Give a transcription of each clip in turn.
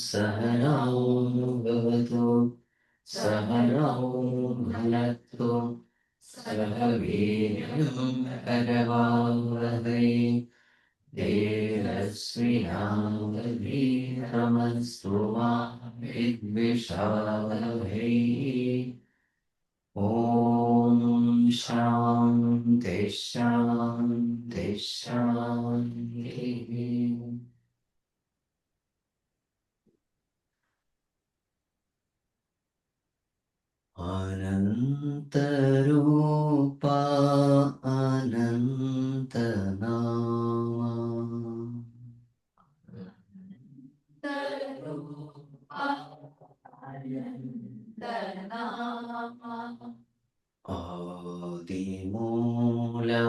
सहनौ भवतु सहनौ भुनक्तु सह वीर्यं करवावहै तेजस्विनावधीतमस्तु मा विद्विषावहै ॐ शान्ति शान्ति शान्तिः अनन्तरूपा अनन्तनामा आदिमूला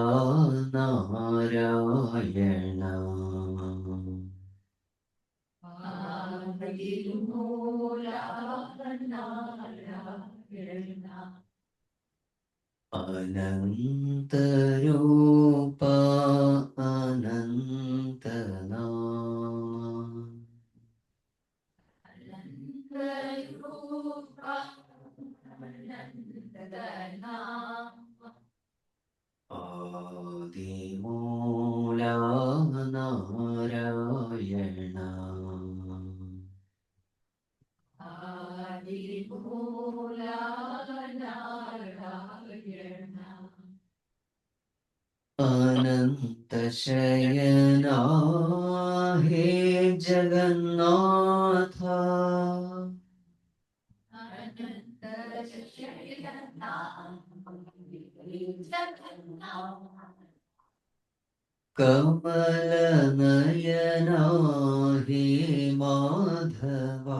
नारायण अनन्तरूपा अनन्तनामा आदिमूला नारायण अनन्तशयना हे जगन्नाथ कमलनयना हे माधवा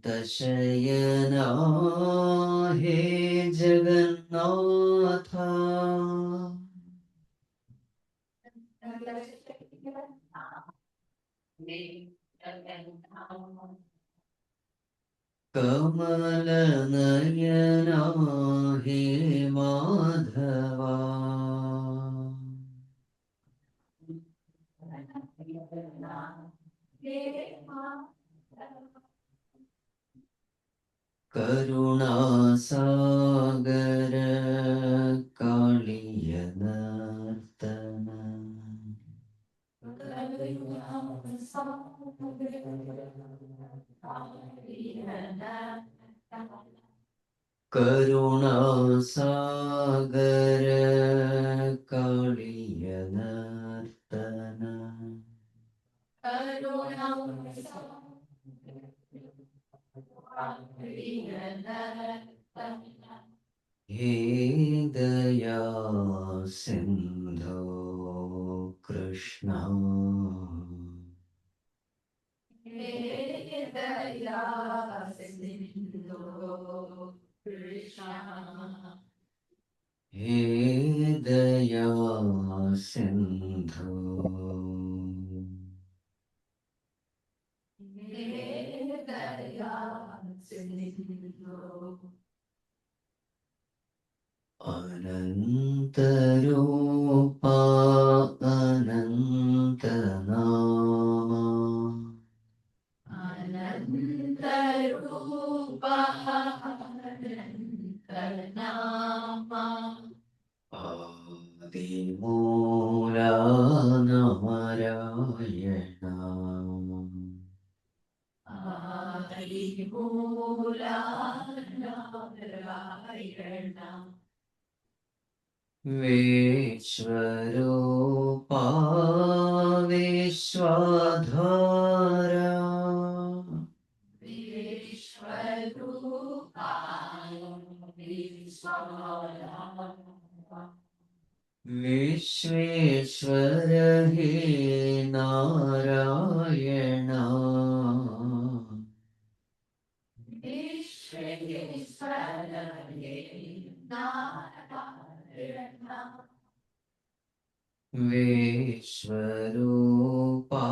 अनन्तशयना हे जगन्नाथ कमलनयना हे माधवा करुणासागर कालियनर्तन करुणासागर कालियनर्तन हे दया सिन्धो कृष्ण हे दया सिन्धो अनन्तरूपा अनन्तनामा आदिमूला नारायण विश्वरूपा विश्वधारा विश्वेश्वर हे नारायण विश्वरूपा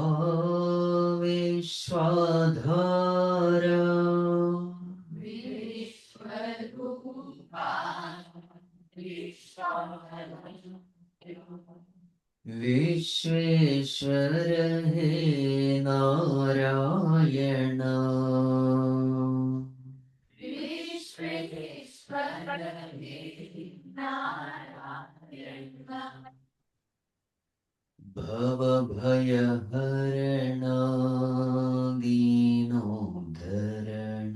विश्वधारा विश्वेश्वर हे नारायण भवभयहरण दीनोद्धरण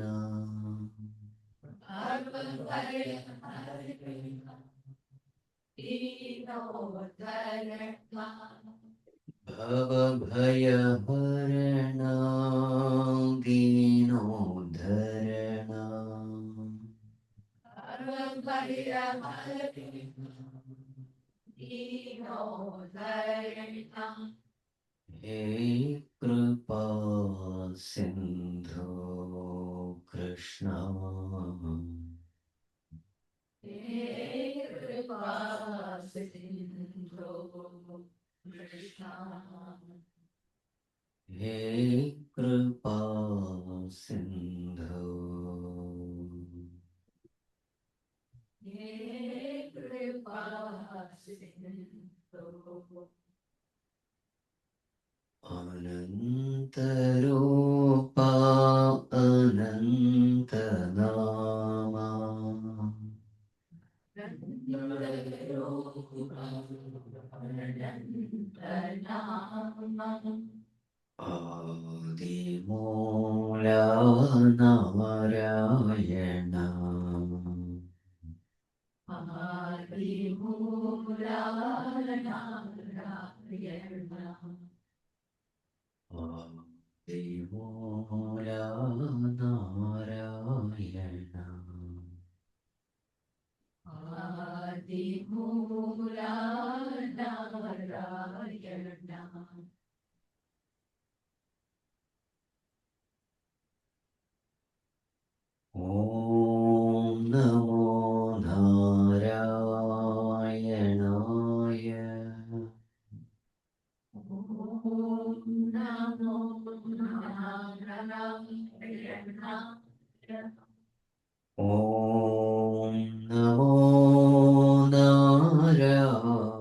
भवभयहरण दीनोद्धरण हे कृपा सिंधु कृष्ण हे कृपा सिंधु अनंत रूपा अनंत नामा आदिमूला नारायण आदिमूला नारायण ॐ नमो नारायणाय ॐ नमो नारायणाय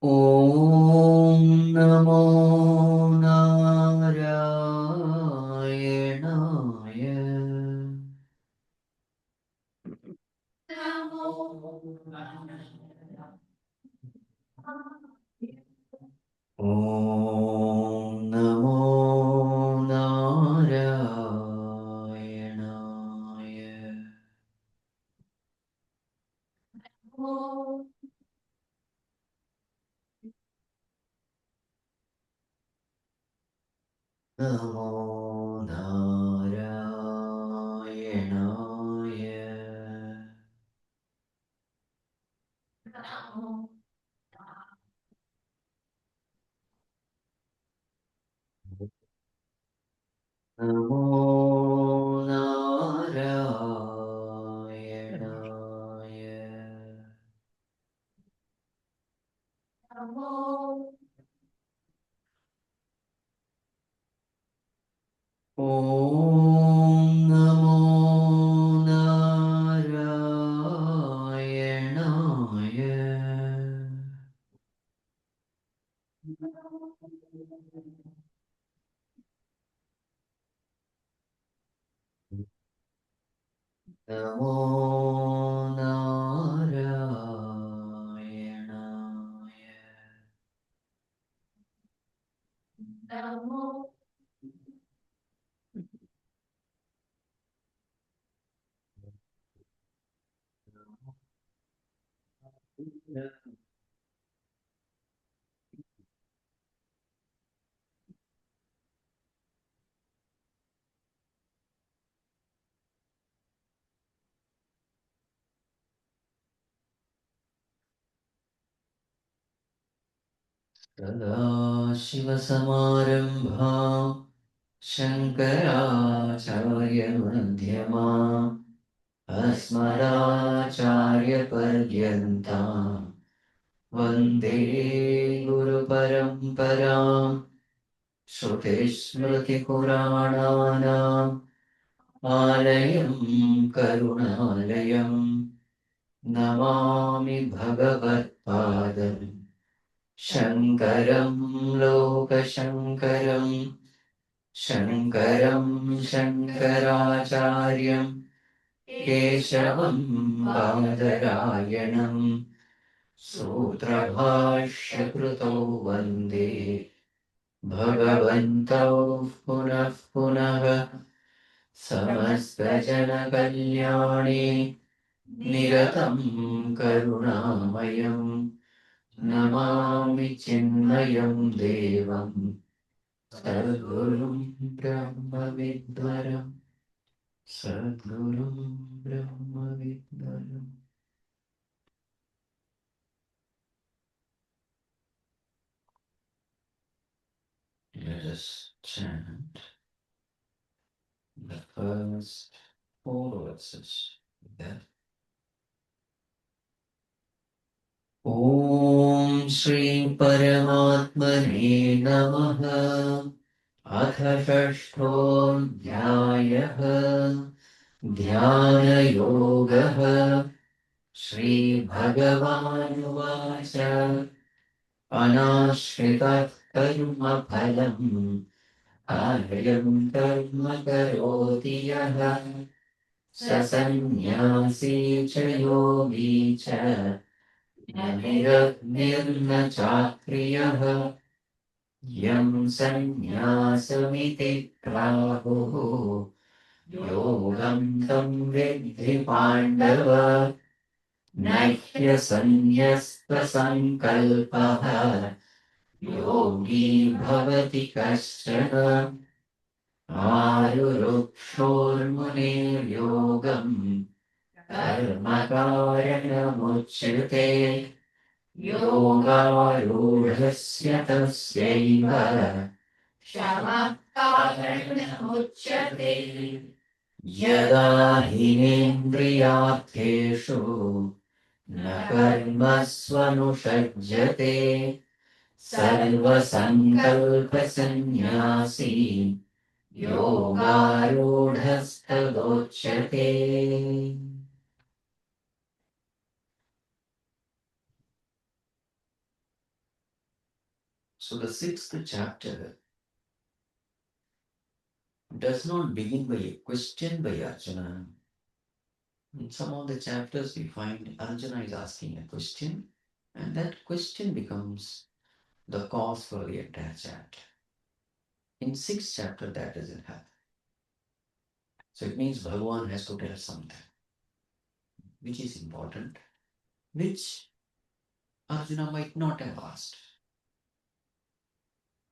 ॐ नमो नारायणाय ॐ नमो नारायणाय नमो नारायणाय नमो नारायणाय ॐ नमो नारायणाय नमो नारायणाय सदाशिवसमारम्भां शङ्कराचार्यमध्यमाम् अस्मदाचार्यपर्यन्तां वन्दे गुरुपरम्पराम् श्रुतिस्मृतिपुराणानाम् आलयं करुणालयम् नमामि भगवत्पादम् शङ्करं लोकशङ्करम् शङ्करं शङ्कराचार्यं केशवं बादरायणम् सूत्रभाष्यकृतौ वन्दे भगवन्तौ पुनः पुनः समस्तजनकल्याणे निरतं करुणामयं नमामि चिन्मयं देवं सद्गुरुं ब्रह्मविद्वरम् सद्गुरुं ब्रह्मविद्वरम्. Let us chant the first four verses. That Om Shri Paramatmane Namaha अथ षष्ठोऽध्यायः ध्यानयोगः श्रीभगवानुवाच अनाश्रितः कर्मफलम् कार्यं कर्म करोति यः स सन्न्यासी च योगी च न निरग्निर्न चाक्रियः यं सन्न्यासमिति प्राहुः योगं तं विद्धि पाण्डव न ह्यसन्न्यस्तसङ्कल्पः योगी भवति कश्चन आरुरुक्षोर्मुनिर्योगम् कर्मकारणमुच्यते योगारूढस्य तस्यैव शमः कारणमुच्यते यदा हिनेन्द्रियार्थेषु न कर्मस्वनुषज्यते सर्वसङ्कल्पसन्न्यासी योगारूढस्तदोच्यते. So the sixth chapter does not begin by a question by Arjuna. In some of the chapters we find Arjuna is asking a question and that question becomes the cause for the entire chapter. In sixth chapter that doesn't happen. So it means Bhagavan has to tell something which is important, which Arjuna might not have asked.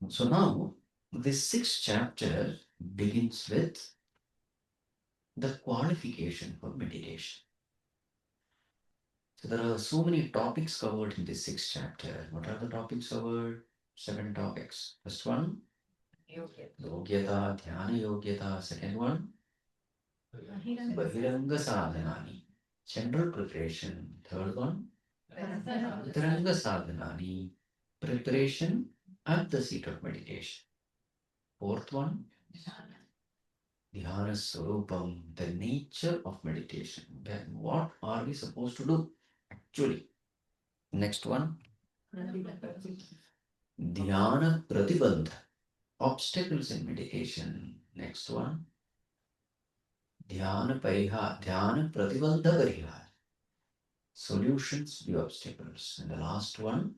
So now, this sixth chapter begins with the qualification for meditation. So there are so many topics covered in this sixth chapter. What are the topics covered? 7 topics. First one, Yogyata, Dhyana Yogyata. Second one, Bahiranga Sadhanani, general preparation. Third one, Antaranga Sadhanani, preparation at the seat of meditation. Fourth one, Dhyana Swarupam, the nature of meditation. Then what are we supposed to do actually? Next one, Dhyana Pratibandha, obstacles in meditation. Next one, Dhyana Pratibandha Parihar, solutions to the obstacles. And the last one,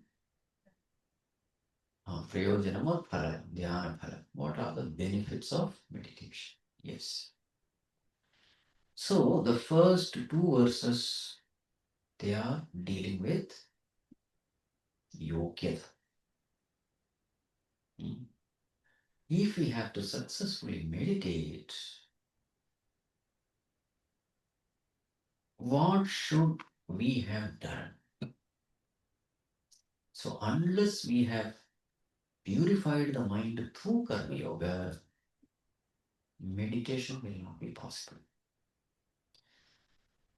Prayojanam or Phala, Dhyana Phala. What are the benefits of meditation? Yes. So the first two verses, they are dealing with Yogyata. If we have to successfully meditate, what should we have done? So unless we have purified the mind through Karma Yoga, meditation will not be possible.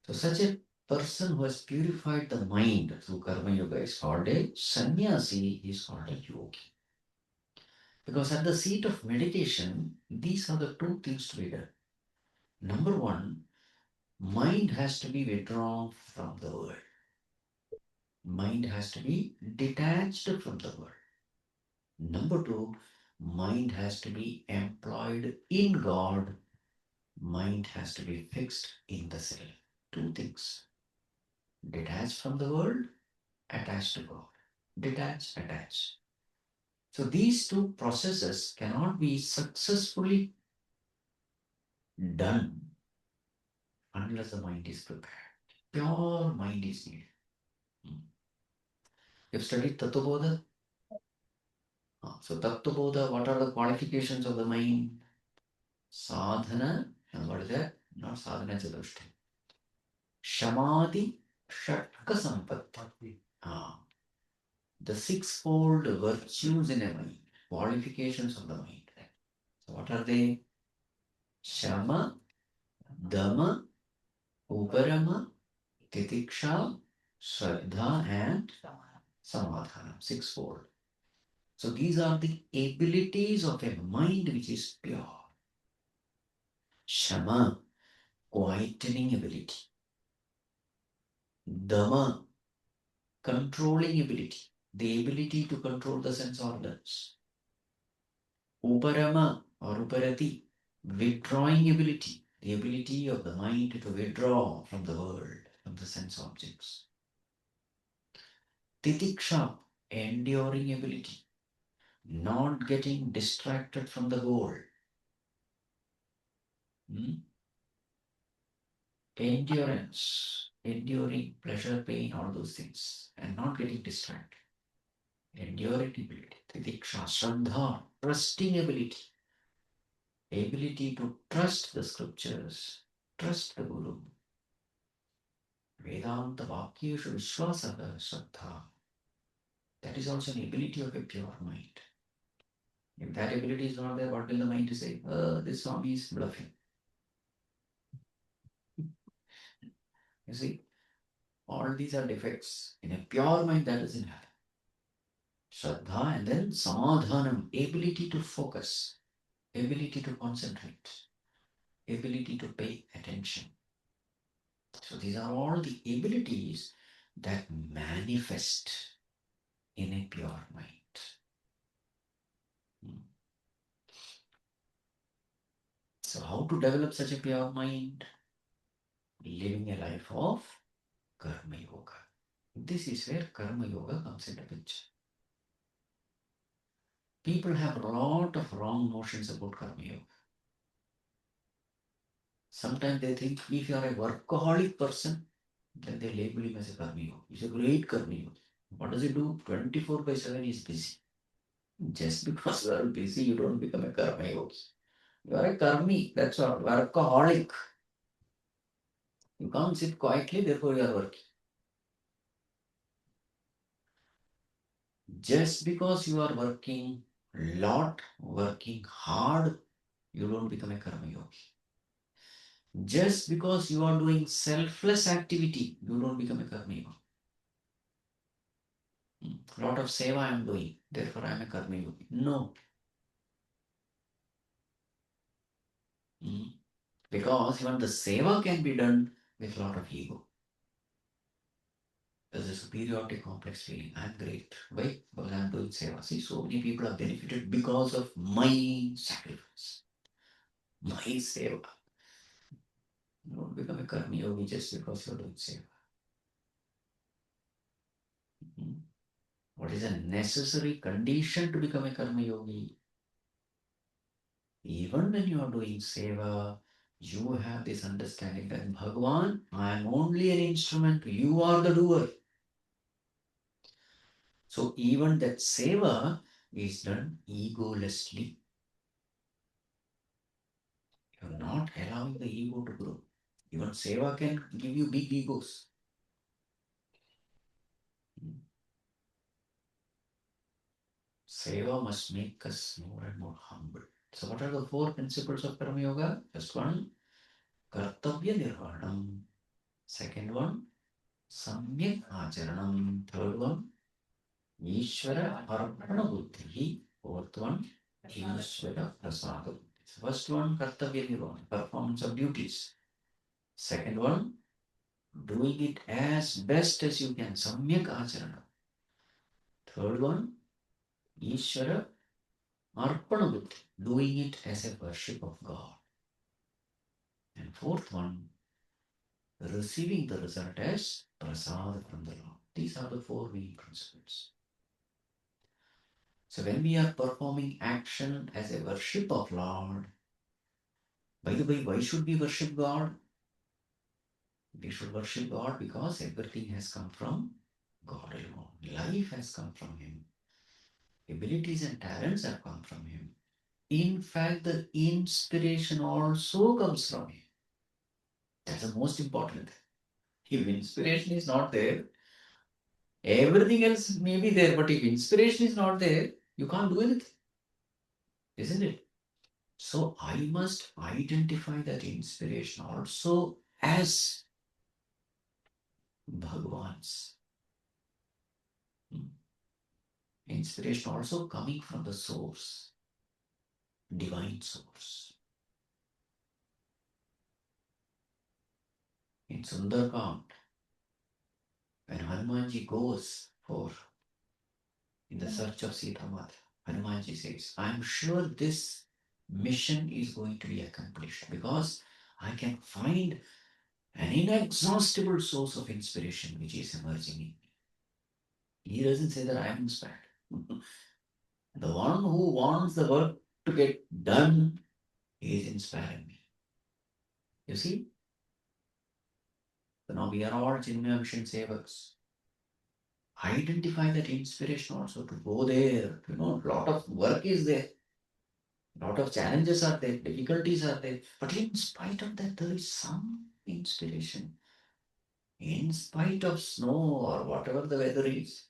So such a person who has purified the mind through Karma Yoga is called a sannyasi, he is called a yogi. Because at the seat of meditation, these are the two things to be done. Number one, mind has to be withdrawn from the world. Mind has to be detached from the world. Number two, mind has to be employed in God. Mind has to be fixed in the self. Two things. Detached from the world, attached to God. Detach, attach. So these two processes cannot be successfully done unless the mind is prepared. Pure mind is needed. You've studied Tattva. So Tattva, what are the qualifications of the mind? Sadhana, and what is that? Not sadhana, chaturshti. Shamadhi, shatka sampatti. The sixfold virtues in a mind, qualifications of the mind. So what are they? Shama, Dama, Uparama, Titiksha, Shraddha, and Samadhana. Sixfold. So these are the abilities of a mind which is pure. Shama, quietening ability. Dama, controlling ability. The ability to control the sense organs. Uparama or Uparati, withdrawing ability. The ability of the mind to withdraw from the world, from the sense objects. Titiksha, enduring ability. Not getting distracted from the goal. Endurance, enduring pleasure, pain, all those things, and not getting distracted. Enduring ability, Titiksha, Shraddha, trusting ability. Ability to trust the scriptures, trust the Guru. Vedanta Vakyeshu Vishwasaha Shraddha. That is also an ability of a pure mind. If that ability is not there, what will the mind say? This Swami is bluffing. You see, all these are defects. In a pure mind, that doesn't happen. Shraddha and then Samadhanam, ability to focus, ability to concentrate, ability to pay attention. So these are all the abilities that manifest in a pure mind. So how to develop such a pure mind? Living a life of Karma Yoga. This is where Karma Yoga comes into picture. People have a lot of wrong notions about Karma Yoga. Sometimes they think if you are a workaholic person, then they label him as a Karma Yogi. He's a great Karma Yogi. What does he do? 24/7 he is busy. Just because you are busy, you don't become a Karma Yogi. You are a Karmi, that's all. Workaholic. You can't sit quietly, therefore you are working. Just because you are working lot, working hard, you don't become a Karma Yogi. Just because you are doing selfless activity, you don't become a Karma Yogi. Lot of seva I am doing, therefore I am a Karma Yogi. No. Because even the seva can be done with a lot of ego. There's a superiority complex feeling. I'm great. Why? Because I'm doing seva. See, so many people have benefited because of my sacrifice. My seva. You don't become a Karma Yogi just because you're doing seva. What is a necessary condition to become a Karma Yogi? Even when you are doing seva, you have this understanding that Bhagavan, I am only an instrument, you are the doer. So even that seva is done egolessly. You're not allowing the ego to grow. Even seva can give you big egos. Seva must make us more and more humble. So what are the four principles of Karma Yoga? First one, Kartavya Nirvanam. Second one, Samyak Acharanam. Third one, Ishvara Arpana Buddhi. Fourth one, Ishvara Prasada. First one, Kartavya Nirvana, performance of duties. Second one, doing it as best as you can, Samyak Acharana. Third one, Ishvara Arpana Buddhi, doing it as a worship of God. And fourth one, receiving the result as prasad from the Lord. These are the four main principles. So when we are performing action as a worship of Lord, by the way, why should we worship God? We should worship God because everything has come from God alone. Life has come from Him. Abilities and talents have come from Him. In fact, the inspiration also comes from Him. That's the most important thing. If inspiration is not there, everything else may be there, but if inspiration is not there, you can't do anything, isn't it? So I must identify that inspiration also as Bhagavan's. Inspiration also coming from the source, divine source. In Sundarkand, when Hanumanji goes for in the search of Sita Mata, Hanumanji says, I am sure this mission is going to be accomplished because I can find an inexhaustible source of inspiration which is emerging in me. He doesn't say that I am inspired. The one who wants the work to get done is inspiring me. You see? So now we are all Chinmaya Mission Sevaks. Identify that inspiration also to go there. A lot of work is there. A lot of challenges are there. Difficulties are there. But in spite of that, there is some inspiration. In spite of snow or whatever the weather is.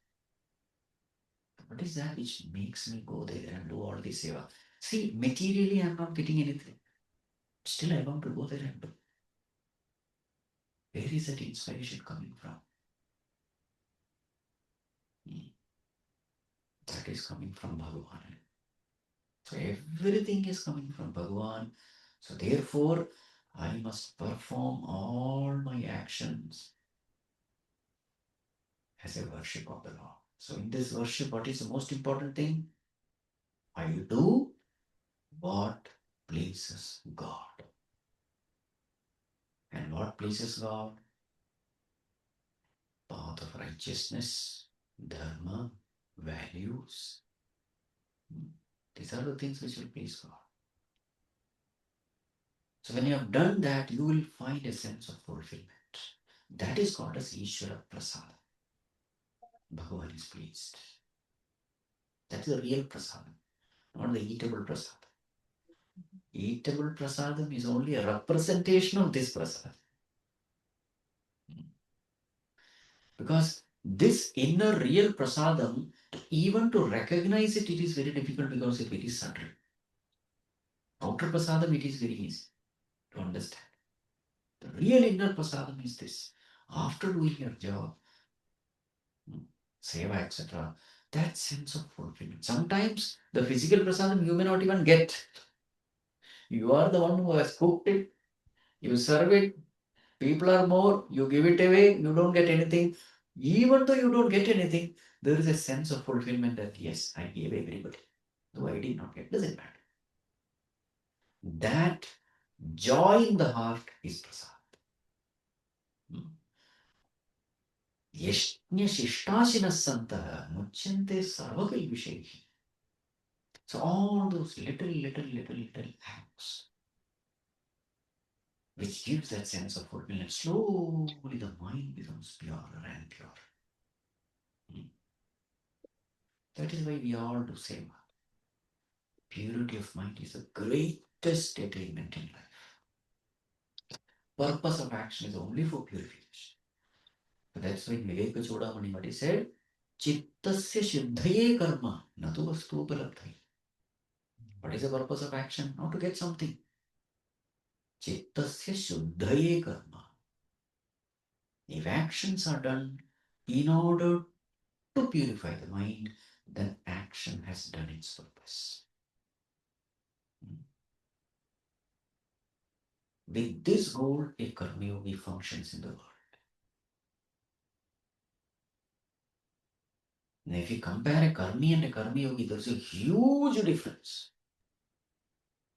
What is that which makes me go there and do all this seva? See, materially I'm not getting anything. Still I want to go there and do. Where is that inspiration coming from? That is coming from Bhagavan. So everything is coming from Bhagavan. So therefore, I must perform all my actions as a worship of the Lord. So in this worship, what is the most important thing? I do what pleases God. And what pleases God? Path of righteousness, dharma, values. These are the things which will please God. So when you have done that, you will find a sense of fulfillment. That is called as Ishvara Prasada. Bhagavan is pleased. That is the real prasada, not the eatable prasada. Eatable prasadam is only a representation of this prasada. Because this inner real prasadam, even to recognize it, it is very difficult because it is subtle. Outer prasadam, it is very easy to understand. The real inner prasadam is this. After doing your job, seva, etc., that sense of fulfillment. Sometimes the physical prasadam you may not even get. You are the one who has cooked it, you serve it, people are more, you give it away, you don't get anything. Even though you don't get anything, there is a sense of fulfillment that yes, I gave everybody. Though I did not get, doesn't matter. That joy in the heart is prasad. Yashnya shishtashinas santah muchyante sarvakal vishehi. So all those little acts which gives that sense of fulfillment, slowly the mind becomes purer and purer. That is why we all do seva. Purity of mind is the greatest attainment in life. Purpose of action is only for purification. So that's why Viveka Chodamani said, Chittasya shuddhaye karma, natu vastu upalabdhaye. What is the purpose of action? Not to get something. Chittasya shuddhaye karma. If actions are done in order to purify the mind, then action has done its purpose. With this goal, a Karma Yogi functions in the world. Now, if you compare a Karmi and a Karma Yogi, there's a huge difference.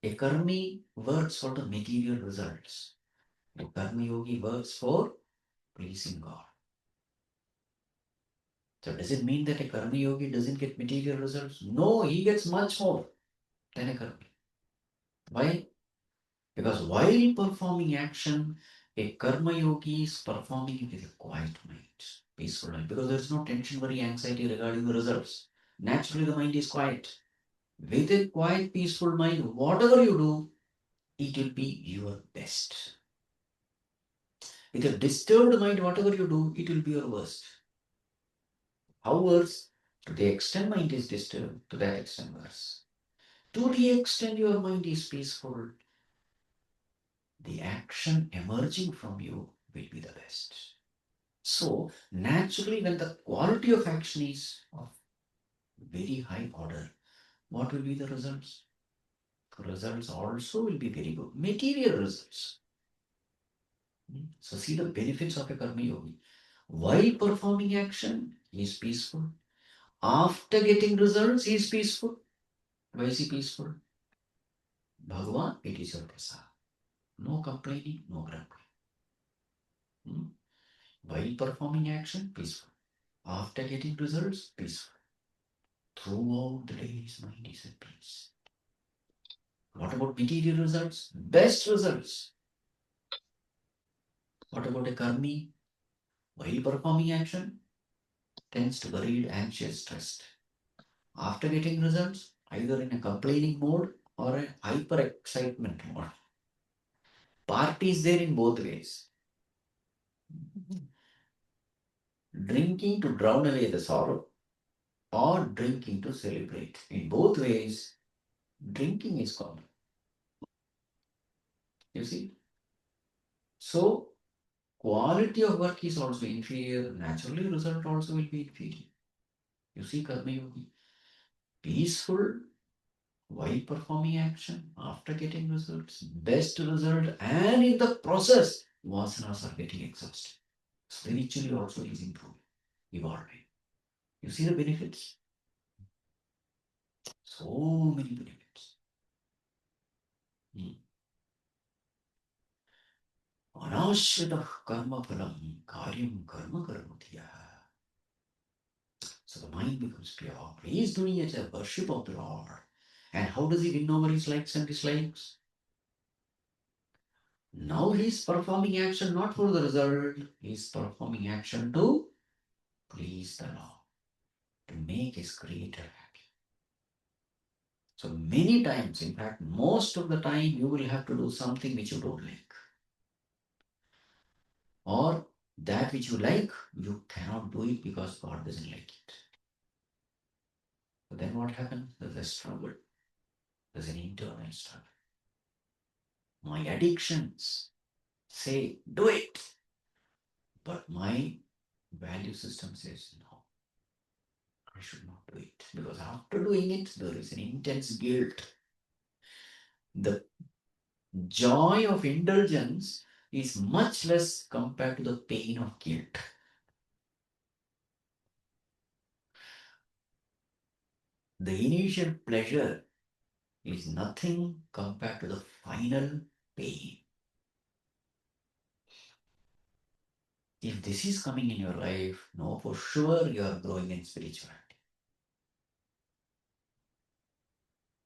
A Karmi works for the material results. A Karma Yogi works for pleasing God. So does it mean that a Karma Yogi doesn't get material results? No, he gets much more than a Karmi. Why? Because while performing action, a Karma Yogi is performing it with a quiet mind, peaceful mind, because there is no tension, worry, anxiety regarding the results. Naturally, the mind is quiet. With a quiet, peaceful mind, whatever you do, it will be your best. With a disturbed mind, whatever you do, it will be your worst. How worse? To the extent mind is disturbed, to that extent worse. To the extent your mind is peaceful, the action emerging from you will be the best. So, naturally, when the quality of action is of very high order, what will be the results? The results also will be very good. Material results. So, see the benefits of a Karma Yogi. While performing action, he is peaceful. After getting results, he is peaceful. Why is he peaceful? Bhagavan, it is your prasad. No complaining, no grumbling. While performing action, peaceful. After getting results, peaceful. Throughout the day, his mind is at peace. What about material results? Best results. What about a karmi? While performing action, tends to worried, anxious, stressed. After getting results, either in a complaining mode or a hyper excitement mode. Party is there in both ways. Drinking to drown away the sorrow or drinking to celebrate. In both ways, drinking is common. You see? So, quality of work is also inferior. Naturally, result also will be inferior. You see, Karma Yogi, peaceful while performing action, after getting results, best result, and in the process, vasanas are getting exhausted. Spiritually also is improving, evolving. You see the benefits? So many benefits. Anashritah karma phalam karyam karma karmatiya. So the mind becomes pure. He is doing it as a worship of the Lord. And how does he win over his likes and dislikes? Now he is performing action not for the result, he is performing action to please the Lord, to make his creator happy. So many times, in fact, most of the time, you will have to do something which you don't like. Or that which you like, you cannot do it because God doesn't like it. So then what happens? There's a struggle. There's an internal struggle. My addictions say, do it. But my value system says, no, I should not do it. Because after doing it, there is an intense guilt. The joy of indulgence is much less compared to the pain of guilt. The initial pleasure is nothing compared to the final pain. If this is coming in your life, know for sure you are growing in spirituality.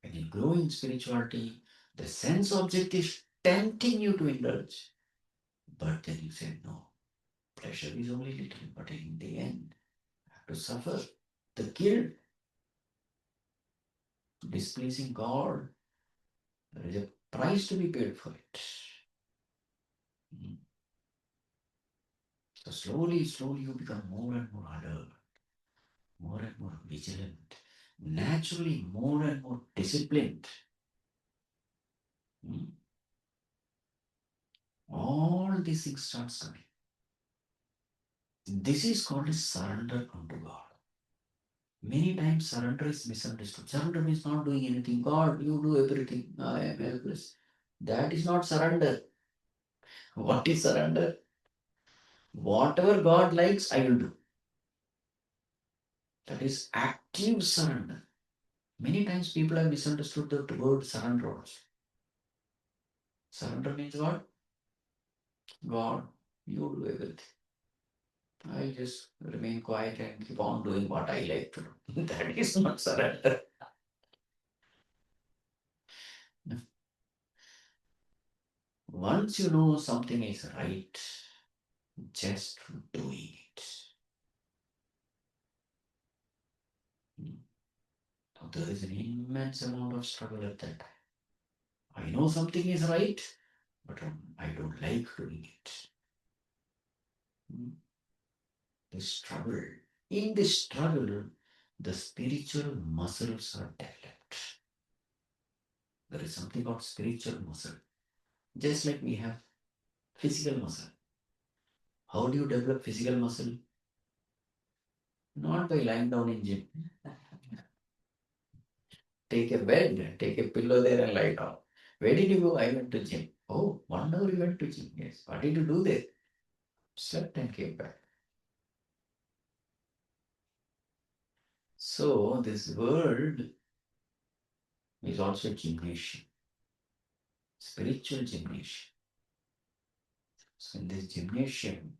When you grow in spirituality, the sense object is tempting you to indulge. But then you say, no, pleasure is only little, but in the end, I have to suffer the guilt, displeasing God. There is a price to be paid for it. So slowly, slowly you become more and more alert, more and more vigilant, naturally more and more disciplined. All these things starts coming. This is called a surrender unto God. Many times surrender is misunderstood. Surrender means not doing anything. God, you do everything. I am helpless. That is not surrender. What is surrender? Whatever God likes, I will do. That is active surrender. Many times people have misunderstood the word surrender also. Surrender means what? God, you do everything. I just remain quiet and keep on doing what I like to do. That is not surrender. Once you know something is right, just doing it. So there is an immense amount of struggle at that time. I know something is right, but I don't like doing it. The struggle. In the struggle, the spiritual muscles are developed. There is something called spiritual muscle. Just like we have physical muscle. How do you develop physical muscle? Not by lying down in gym. Take a bed, take a pillow there and lie down. Where did you go? I went to gym. Oh, 1 hour you went to gym. Yes. What did you do there? Slept and came back. So this world is also a gymnasium, spiritual gymnasium. So in this gymnasium,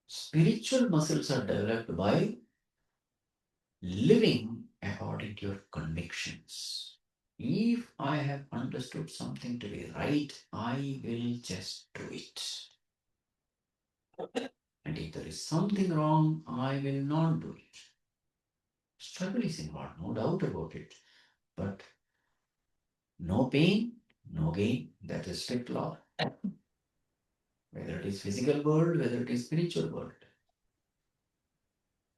spiritual muscles are developed by living according to your convictions. If I have understood something to be right, I will just do it. And if there is something wrong, I will not do it. Struggle is involved, no doubt about it. But no pain, no gain. That is strict law. Whether it is physical world, whether it is spiritual world.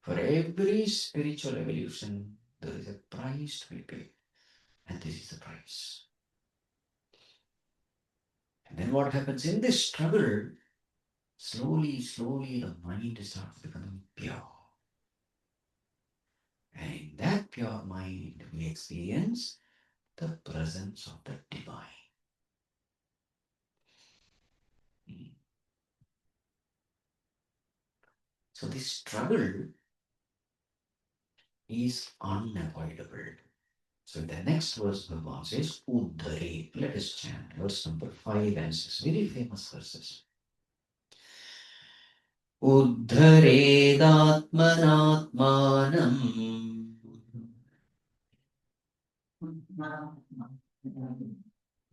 For every spiritual evolution, there is a price to be paid. And this is the price. And then what happens in this struggle, slowly, slowly the mind starts becoming pure. And in that pure mind, we experience the presence of the divine. So this struggle is unavoidable. So in the next verse, Bhagavan says, Uddhare. Let us chant verse number 5 and 6. Very famous verses. Uddharedātmanātmānam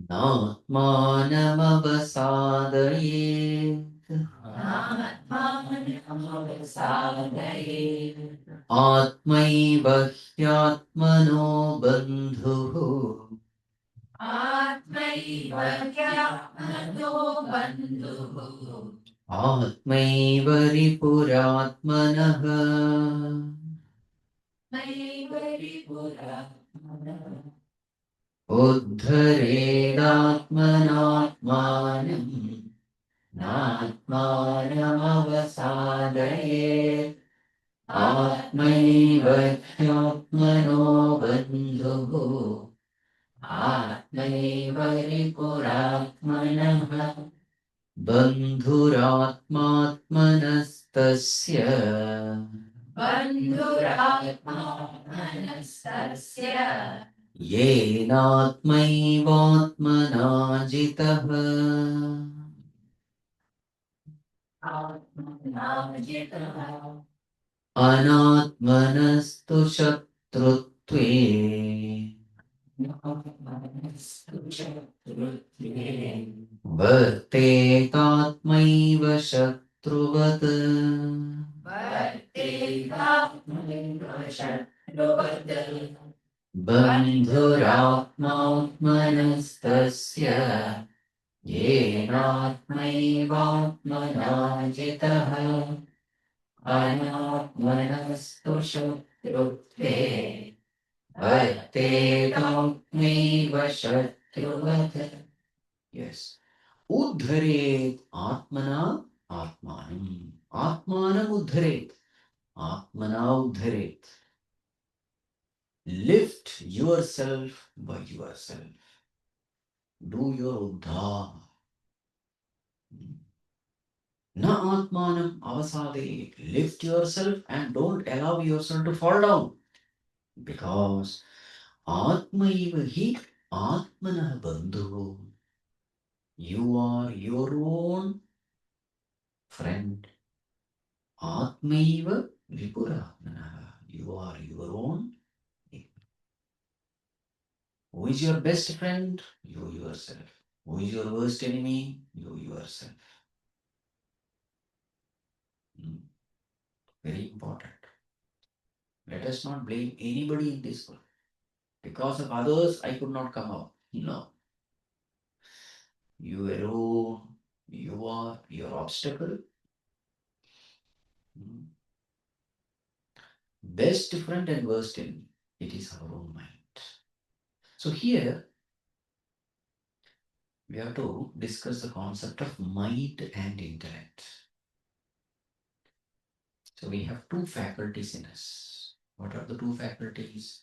Nātmānamavasādayet Ātmaiva ह्यात्मनो बन्धुः Atmaiva ह्यात्मनो बन्धुः Atmaiva ripuratmanah Atmaiva ripuratmanah Uddharedātmanātmānam Nātmānamavasādayet Atmaiva ह्यात्मनो बन्धुः Atmaiva ripuratmanah Bandhuratmatmanastasya Bandhuratmanastasya Yenatmaivatmana jitah Atmanajitah Anatmanastu shatrutve Vartetātmaiva shatruvat Vartetātmaiva shatruvat Bandhuratmatmanastasya Yenatmaivatmana jitah Anatmanastu shatrutve Vartetātmaiva shatruvat. Yes. Uddharet Atmana Atmanam. Atmanam uddharet. Atmana uddharet. Lift yourself by yourself. Do your uddhar. Na atmanam avasade. Lift yourself and don't allow yourself to fall down. Because Atmaiva hi Atmana bandhu. You are your own friend. Atmaiva vipuratmana. You are your own. Who is your best friend? You yourself. Who is your worst enemy? You yourself. Very important. Let us not blame anybody in this world. Because of others, I could not come out. No. You alone, you are your obstacle. Best friend and worst enemy. It is our own mind. So here, we have to discuss the concept of mind and intellect. So we have two faculties in us. What are the two faculties?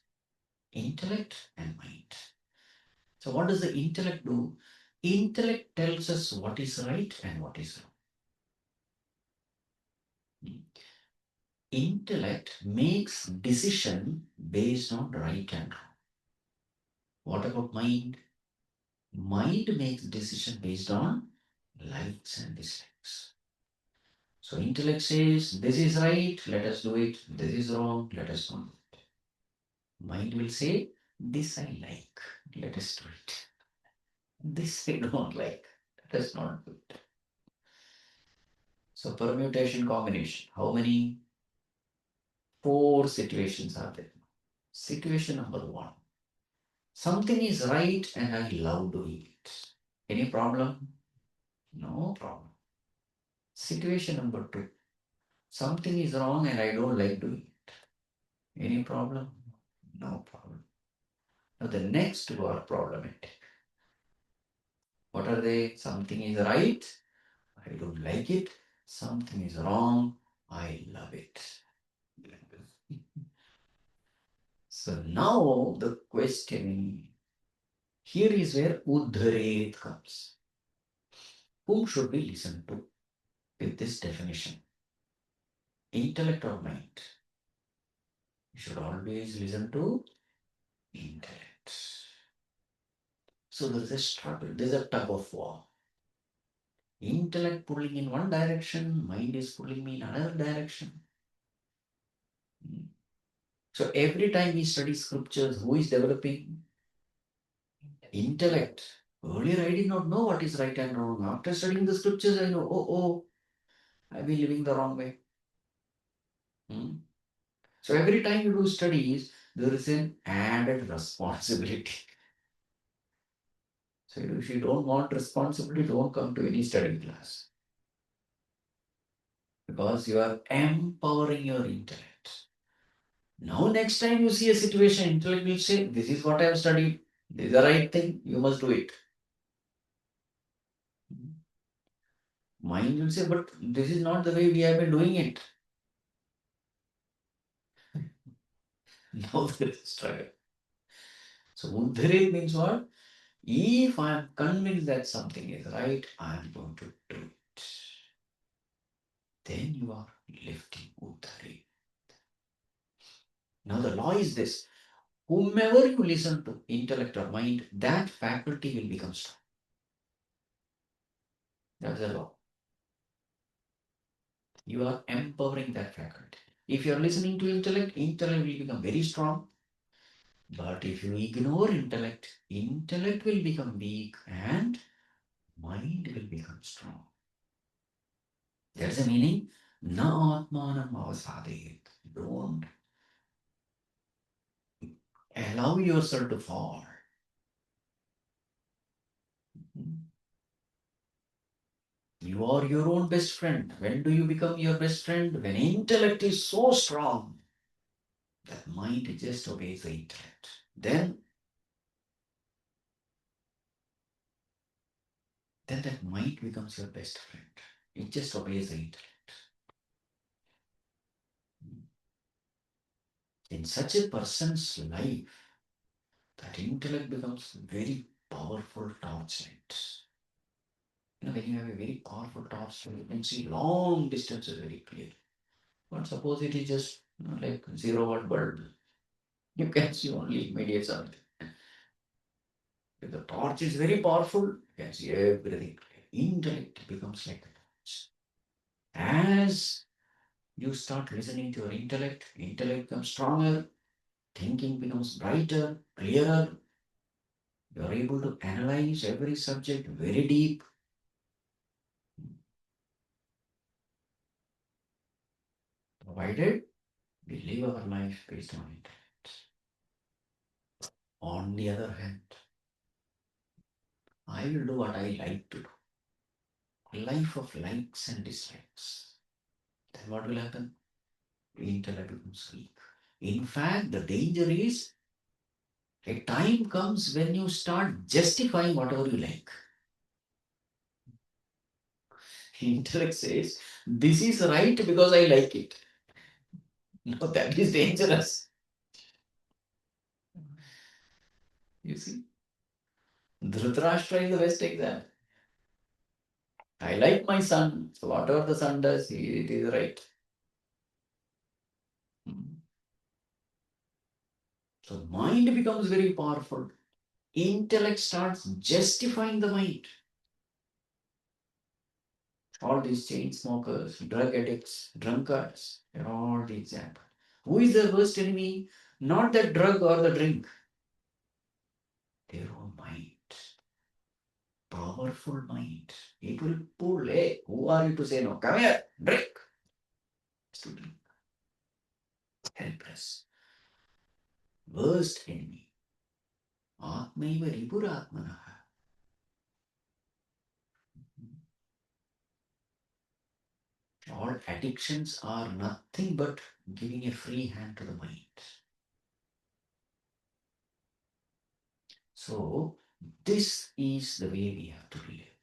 Intellect and mind. So what does the intellect do? Intellect tells us what is right and what is wrong. Intellect makes decision based on right and wrong. What about mind? Mind makes decision based on likes and dislikes. So intellect says, this is right, let us do it. This is wrong, let us not do it. Mind will say, this I like, let us do it. This I don't like, let us not do it. So permutation combination, how many? 4 situations are there. Situation number 1. Something is right and I love doing it. Any problem? No problem. Situation number 2. Something is wrong and I don't like doing it. Any problem? No problem. Now the next 2 are problematic. What are they? Something is right, I don't like it. Something is wrong, I love it. So now the question here is where Uddharet comes. Whom should we listen to with this definition? Intellect or mind? You should always listen to intellect. So there is a struggle, there is a tug of war. Intellect pulling in one direction, mind is pulling me in another direction. So every time we study scriptures, who is developing? Intellect. Earlier I did not know what is right and wrong. After studying the scriptures, I know, oh, I've been living the wrong way. So every time you do studies, there is an added responsibility. So if you don't want responsibility, don't come to any study class. Because you are empowering your intellect. Now next time you see a situation, intellect will say, this is what I have studied. This is the right thing. You must do it. Mind will say, but this is not the way we have been doing it. Now there is a struggle. So Uddharet means what? If I am convinced that something is right, I am going to do it. Then you are lifting Uddharet. Now the law is this. Whomever you listen to, intellect or mind, that faculty will become strong. That's the law. You are empowering that faculty. If you are listening to intellect, intellect will become very strong. But if you ignore intellect, intellect will become weak and mind will become strong. That's the meaning. Na atmanam avasadhet. Don't allow yourself to fall. You are your own best friend. When do you become your best friend? When intellect is so strong that mind just obeys the intellect. Then that mind becomes your best friend. It just obeys the intellect. In such a person's life, that intellect becomes very powerful torchlight. When you have a very powerful torchlight, you can see long distances very clearly. But suppose it is just like 0 watt bulb, you can see only immediate something. If the torch is very powerful, you can see everything clear. Intellect becomes like the torch. As you start listening to your intellect, intellect becomes stronger, thinking becomes brighter, clearer. You are able to analyze every subject very deep. Provided we live our life based on intellect. On the other hand, I will do what I like to do. A life of likes and dislikes. Then what will happen? Intellect becomes weak. In fact, the danger is a time comes when you start justifying whatever you like. Intellect says, this is right because I like it. No, that is dangerous. You see, Dhritarashtra is the best example. I like my son, so whatever the son does, it is right. So mind becomes very powerful. Intellect starts justifying the mind. All these chain smokers, drug addicts, drunkards, they're all the example. Who is their worst enemy? Not the drug or the drink. Their own mind. Powerful mind. It will pull, hey, who are you to say no? Come here, drink. To drink. Helpless. Worst enemy. Atmaiva ripuratmanaha. All addictions are nothing but giving a free hand to the mind. So, this is the way we have to live.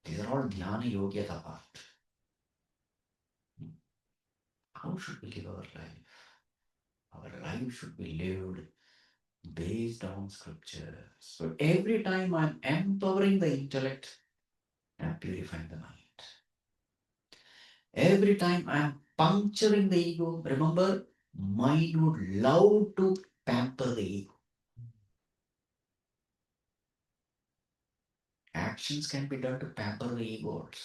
These are all dhyana yogyata part. How should we live our life? Our life should be lived based on scripture. So every time I'm empowering the intellect, I'm purifying the mind. Every time I'm puncturing the ego, remember, mind would love to pamper the ego. Actions can be done to pamper the ego also.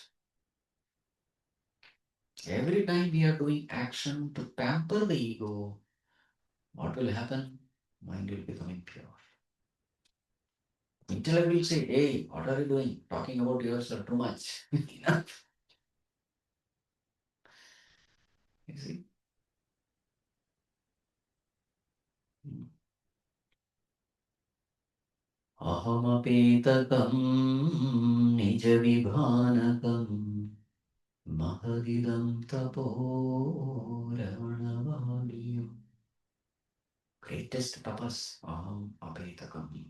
Every time we are doing action to pamper the ego, what will happen? Mind will become impure. Intellect will say, hey, what are you doing? Talking about yourself too much. Enough. You see? Ahamapetakam nijavibhanakam mahadidam tapo ravanavaliyo. Greatest tapas, aham apetakam.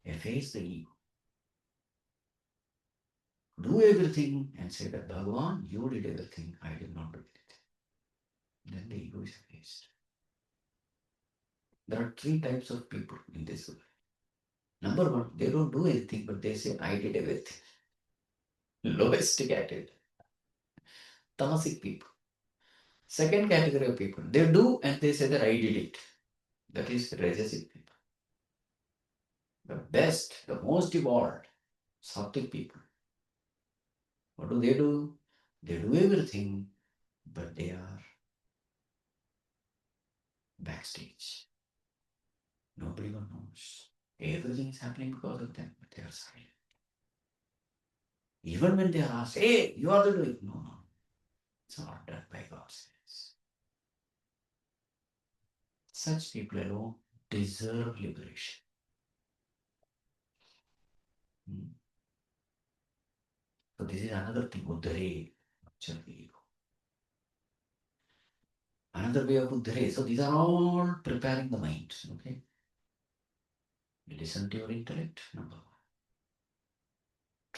Efface the ego. Do everything and say that Bhagavan, you did everything, I did not do anything. Then the ego is effaced. There are 3 types of people in this world. Number 1, they don't do anything, but they say, I did everything. Lowest category. Tamasic people. Second category of people, they do and they say that I did it. That is Rajasic people. The best, the most evolved, Sattvic people. What do? They do everything, but they are backstage. Nobody knows. Everything is happening because of them, but they are silent. Even when they are asked, hey, you are the doing. No, no. It's all done by God's grace. Such people alone deserve liberation. So this is another thing, Uddhare, nurture the ego. Another way of Uddhare. So these are all preparing the mind. Okay. Listen to your intellect, number 1.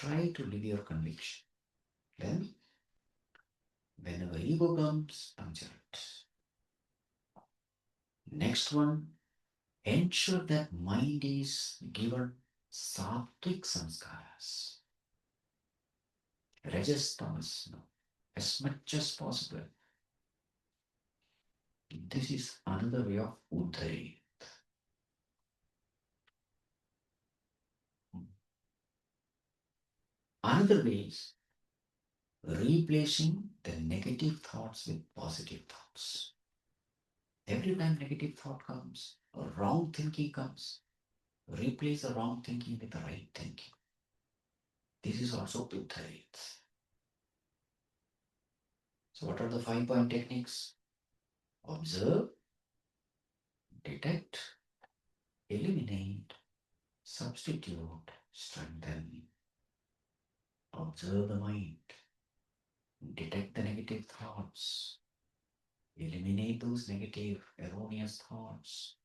try to live your conviction. Then, whenever ego comes, puncture it. Next one, ensure that mind is given sattvic samskaras. Rajas, tamas, no. As much as possible. This is another way of Uddhari. Another way is replacing the negative thoughts with positive thoughts. Every time negative thought comes, or wrong thinking comes, replace the wrong thinking with the right thinking. This is also Uddhari. So what are the 5-point techniques? Observe, detect, eliminate, substitute, strengthen. Observe the mind. Detect the negative thoughts. Eliminate those negative, erroneous thoughts.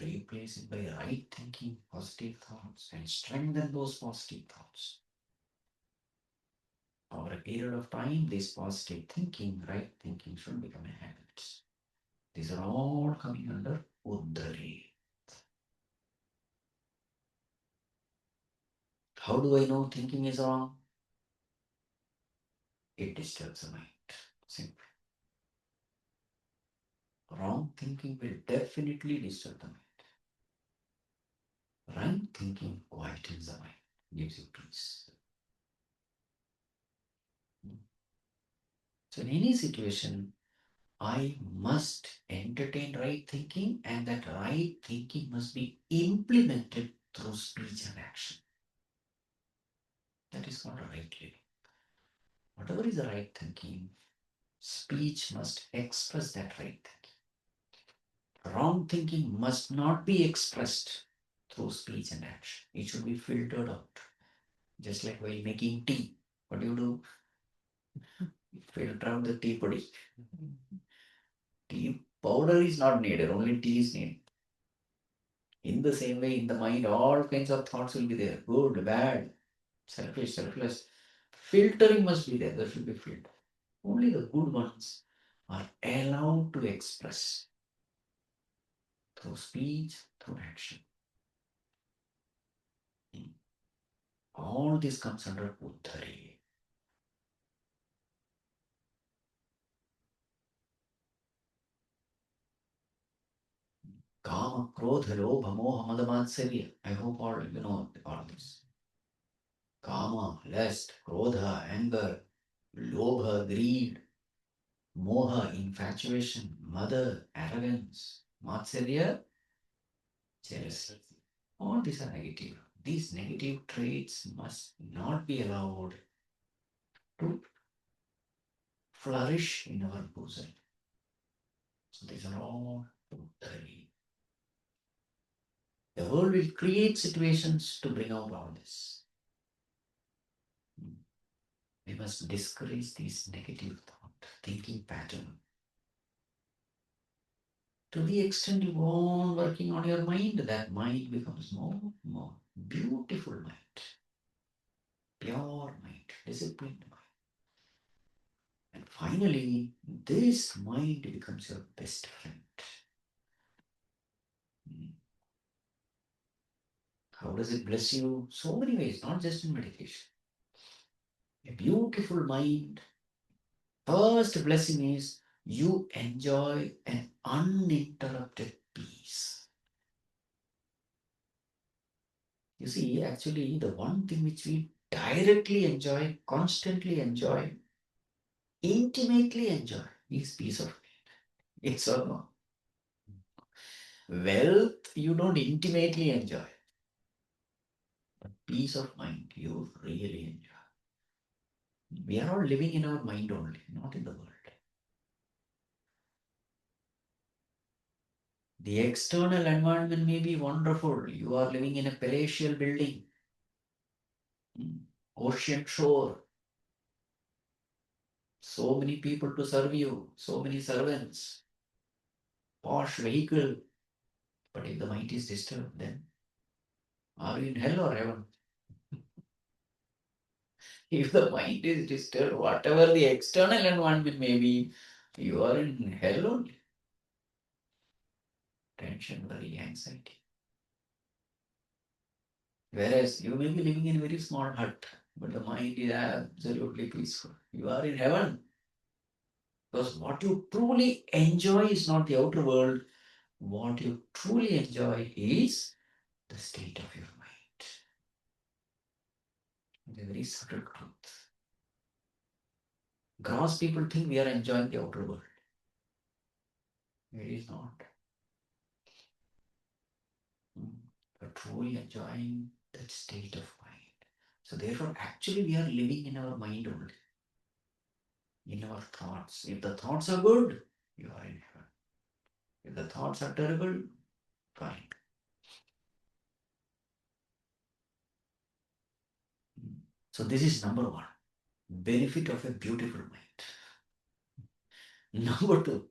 Replace it by right thinking, positive thoughts, and strengthen those positive thoughts. Over a period of time, this positive thinking, right thinking should become a habit. These are all coming under Uddhari. How do I know thinking is wrong? It disturbs the mind. Simple. Wrong thinking will definitely disturb the mind. Right thinking quietens the mind, gives you peace. So in any situation, I must entertain right thinking, and that right thinking must be implemented through speech and action. That is not a right living. Whatever is the right thinking, speech must express that right thinking. Wrong thinking must not be expressed through speech and action. It should be filtered out. Just like while making tea. What do? You filter out the tea potty. Tea powder is not needed, only tea is needed. In the same way, in the mind, all kinds of thoughts will be there. Good, bad, selfish, selfless. Filtering must be there. There should be filter. Only the good ones are allowed to express through speech, through action. All this comes under Uddhari. Kama, Krodha, Lobha, Moha, Mada, Matsarya. I hope all you know all this. Kama, lust, Krodha, anger, Lobha, greed, Moha, infatuation, Mada, arrogance, Matsarya, jealousy. All these are negative. These negative traits must not be allowed to flourish in our bosom. So these are all Uddhari. The world will create situations to bring out all this. We must discourage this negative thought, thinking pattern. To the extent you go on working on your mind, that mind becomes more beautiful mind, pure mind, disciplined mind. And finally, this mind becomes your best friend. How does it bless you? So many ways, not just in meditation. A beautiful mind. First blessing is you enjoy an uninterrupted peace. You see, actually, the one thing which we directly enjoy, constantly enjoy, intimately enjoy is peace of mind. It's or no. Wealth, you don't intimately enjoy. But peace of mind, you really enjoy. We are all living in our mind only, not in the world. The external environment may be wonderful. You are living in a palatial building, ocean shore, so many people to serve you, so many servants, posh vehicle. But if the mind is disturbed, then are you in hell or heaven? If the mind is disturbed, whatever the external environment may be, you are in hell only. Tension, worry, anxiety. Whereas you may be living in a very small hut, but the mind is absolutely peaceful. You are in heaven. Because what you truly enjoy is not the outer world. What you truly enjoy is the state of your mind. It's a very subtle truth. Gross people think we are enjoying the outer world. It is not. But truly enjoying that state of mind. So therefore, actually we are living in our mind only, in our thoughts. If the thoughts are good, you are in heaven. If the thoughts are terrible, fine. So this is number one, benefit of a beautiful mind. Number two,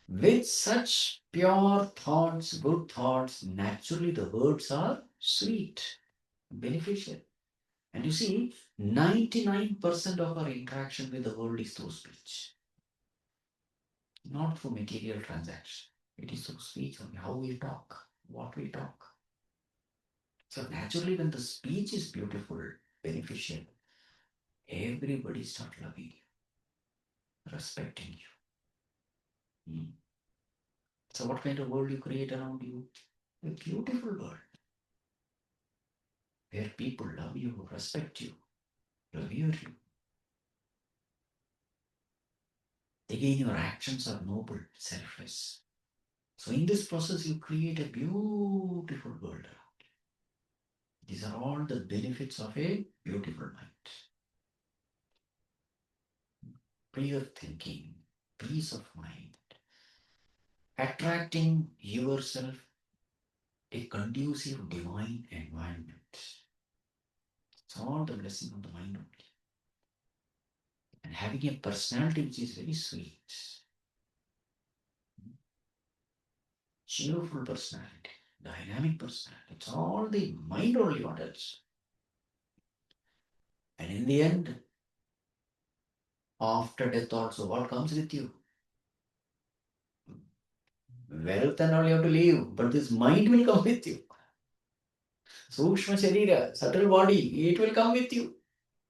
with such pure thoughts, good thoughts, naturally the words are sweet, beneficial. And you see, 99% of our interaction with the world is through speech, not through material transaction. It is through speech only, how we talk, what we talk. So naturally, when the speech is beautiful, beneficial, everybody start loving you, respecting you. So what kind of world you create around you? A beautiful world where people love you, respect you, revere you. Again, your actions are noble, selfless. So in this process, you create a beautiful world around you. These are all the benefits of a beautiful mind. Clear thinking, peace of mind, attracting yourself a conducive divine environment. It's all the blessing of the mind only. And having a personality which is very sweet, cheerful personality, dynamic personality. It's all the mind only, what else? And in the end, after death also, what comes with you? Wealth and all you have to leave, but this mind will come with you. Sukshma Sharira, subtle body, it will come with you.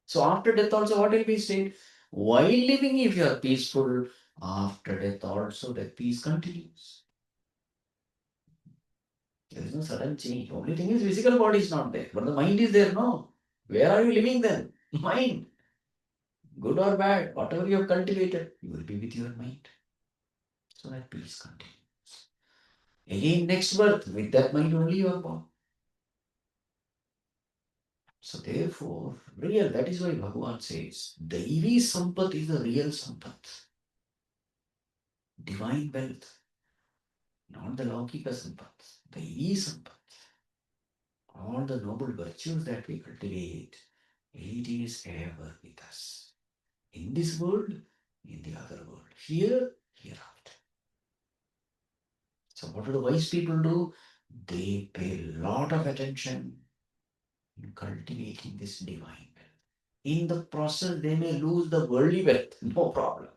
So after death also, what will be state? While living, if you are peaceful, after death also, that peace continues. There is no sudden change. Only thing is physical body is not there, but the mind is there, no? Where are you living then? Mind. Good or bad, whatever you have cultivated, you will be with your mind. So that peace continues. Again, next birth, with that mind only you are born. So therefore, real, that is why Bhagavan says, Daivi Sampat is the real Sampat. Divine wealth, not the Laukika Sampat. Daivi Sampat. All the noble virtues that we cultivate, it is ever with us. In this world, in the other world. Here, hereafter. So what do the wise people do? They pay a lot of attention in cultivating this divine wealth. In the process, they may lose the worldly wealth, no problem.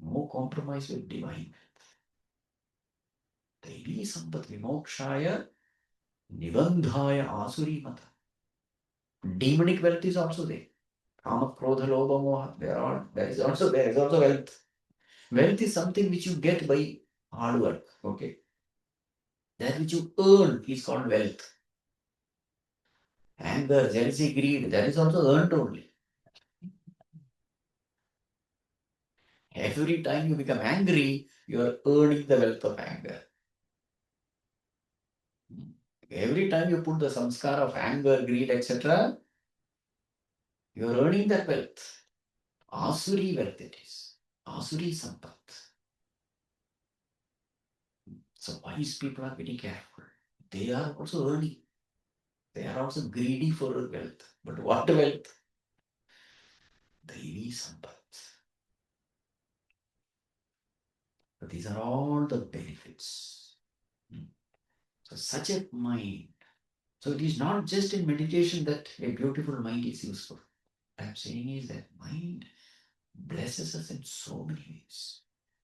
No compromise with divine wealth. Devi sampat vimokshaya nibandhaya asuri mata. Demonic wealth is also there. Kama, krodha, lobha, moha. There is also wealth. Wealth is something which you get by hard work. Okay. That which you earn is called wealth. Anger, jealousy, greed, that is also earned only. Every time you become angry, you are earning the wealth of anger. Every time you put the samskar of anger, greed, etc., you are earning that wealth. Asuri wealth it is. Asuri sampat. So wise people are very careful. They are also earning. They are also greedy for wealth. But what wealth? Devi sampat. So these are all the benefits. So such a mind So it is not just in meditation that a beautiful mind is useful. What I'm saying is that mind blesses us in so many ways.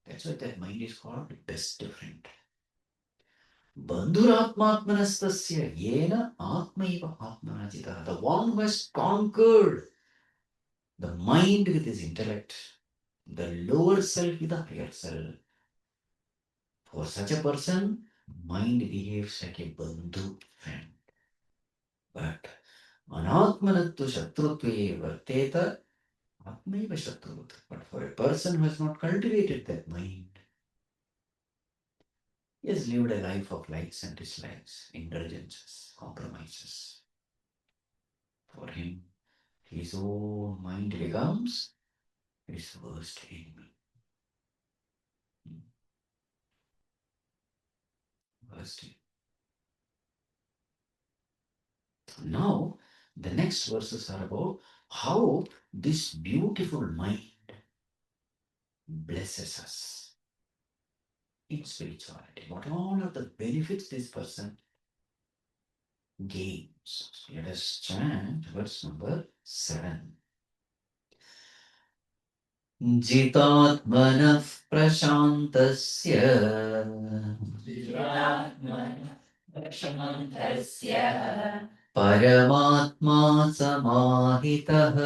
That's why that mind is called best friend. Bandhuratmatmanastasya yena atmaiva atmanajita. The one who has conquered the mind with his intellect, the lower self with the higher self. For such a person, mind behaves like a bandhu friend. But anatmanattu shatrutve varteta atmaiva shatrut. But for a person who has not cultivated that mind, he has lived a life of likes and dislikes, indulgences, compromises. For him, his own mind becomes his worst enemy. Worst enemy. Now, the next verses are about how this beautiful mind blesses us in spirituality. What all are the benefits this person gains? Let us chant verse number 7. जितात्मनः प्रशान्तस्य परमात्मा समाहितः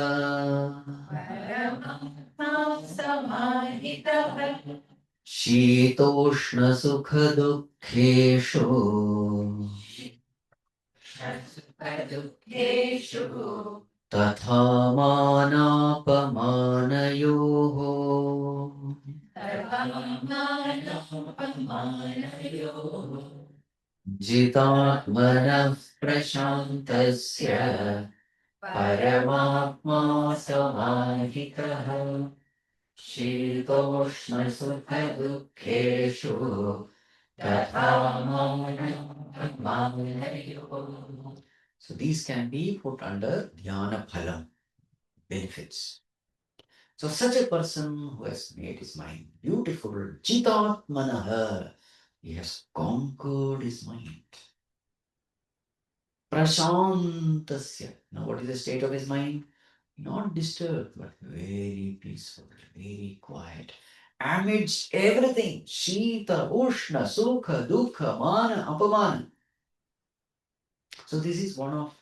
शीतोष्णसुखदुःखेषु तथा मानापमानयोः जितात्मनः प्रशान्तस्य परमात्मा समाहितः शीतोष्णसुखदुःखेषु तथा मानयोः. So these can be put under dhyana phalam, benefits. So such a person who has made his mind beautiful, jitatmanaha, he has conquered his mind. Prashantasya. Now what is the state of his mind? Not disturbed, but very peaceful, very quiet. Amidst everything, Shita, Ushna, Sukha, Dukha, Mana, Apamana. So this is one of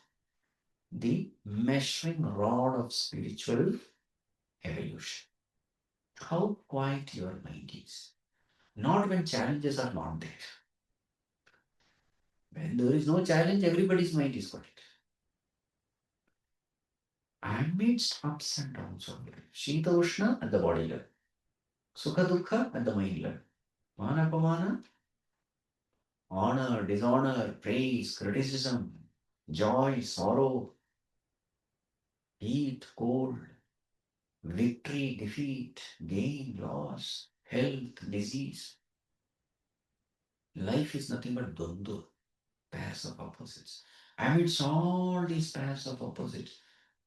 the measuring rod of spiritual evolution. How quiet your mind is. Not when challenges are not there. When there is no challenge, everybody's mind is quiet. Amidst ups and downs of life, Shita Ushna at the body level, Sukha Dukha at the mind level, Mana Pamana, honor, dishonor, praise, criticism, joy, sorrow, heat, cold, victory, defeat, gain, loss, health, disease. Life is nothing but dvandva, pairs of opposites. Amidst all these pairs of opposites,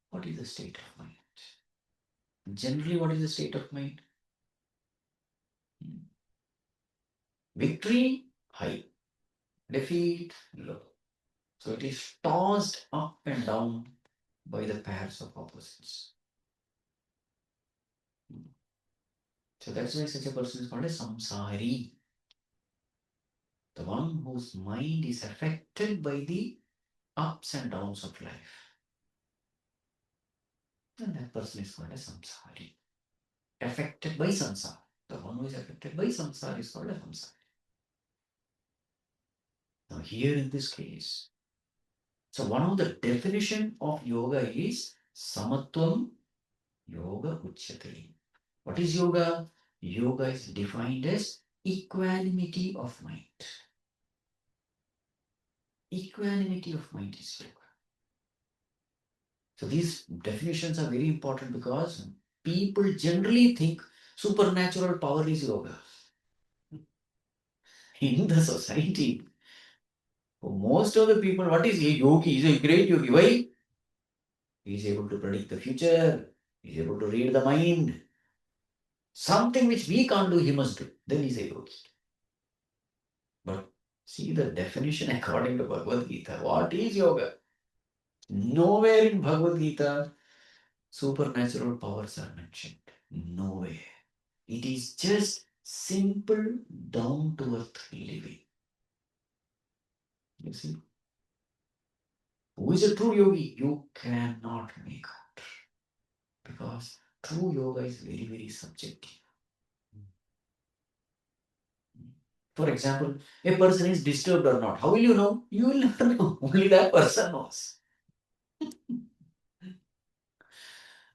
what is the state of mind? Generally, what is the state of mind? Victory, high. Defeat, low. So it is tossed up and down by the pairs of opposites. So that's why such a person is called a samsari. The one whose mind is affected by the ups and downs of life. And that person is called a samsari. Affected by samsara. The one who is affected by samsara is called a samsari. Now here in this case, so one of the definition of yoga is samatvam yoga uchyate. What is yoga? Yoga is defined as equanimity of mind. Equanimity of mind is yoga. So these definitions are very important because people generally think supernatural power is yoga. In the society, for most of the people, what is a yogi? He is a great yogi. Why? He is able to predict the future. He is able to read the mind. Something which we can't do, he must do. Then he is a yogi. But See the definition according to Bhagavad Gita. What is yoga? Nowhere in Bhagavad Gita supernatural powers are mentioned. Nowhere. It is just simple, down to earth living. You see? Who is a true yogi? You cannot make out. Because true yoga is very, very subjective. For example, a person is disturbed or not. How will you know? You will never know. Only that person knows.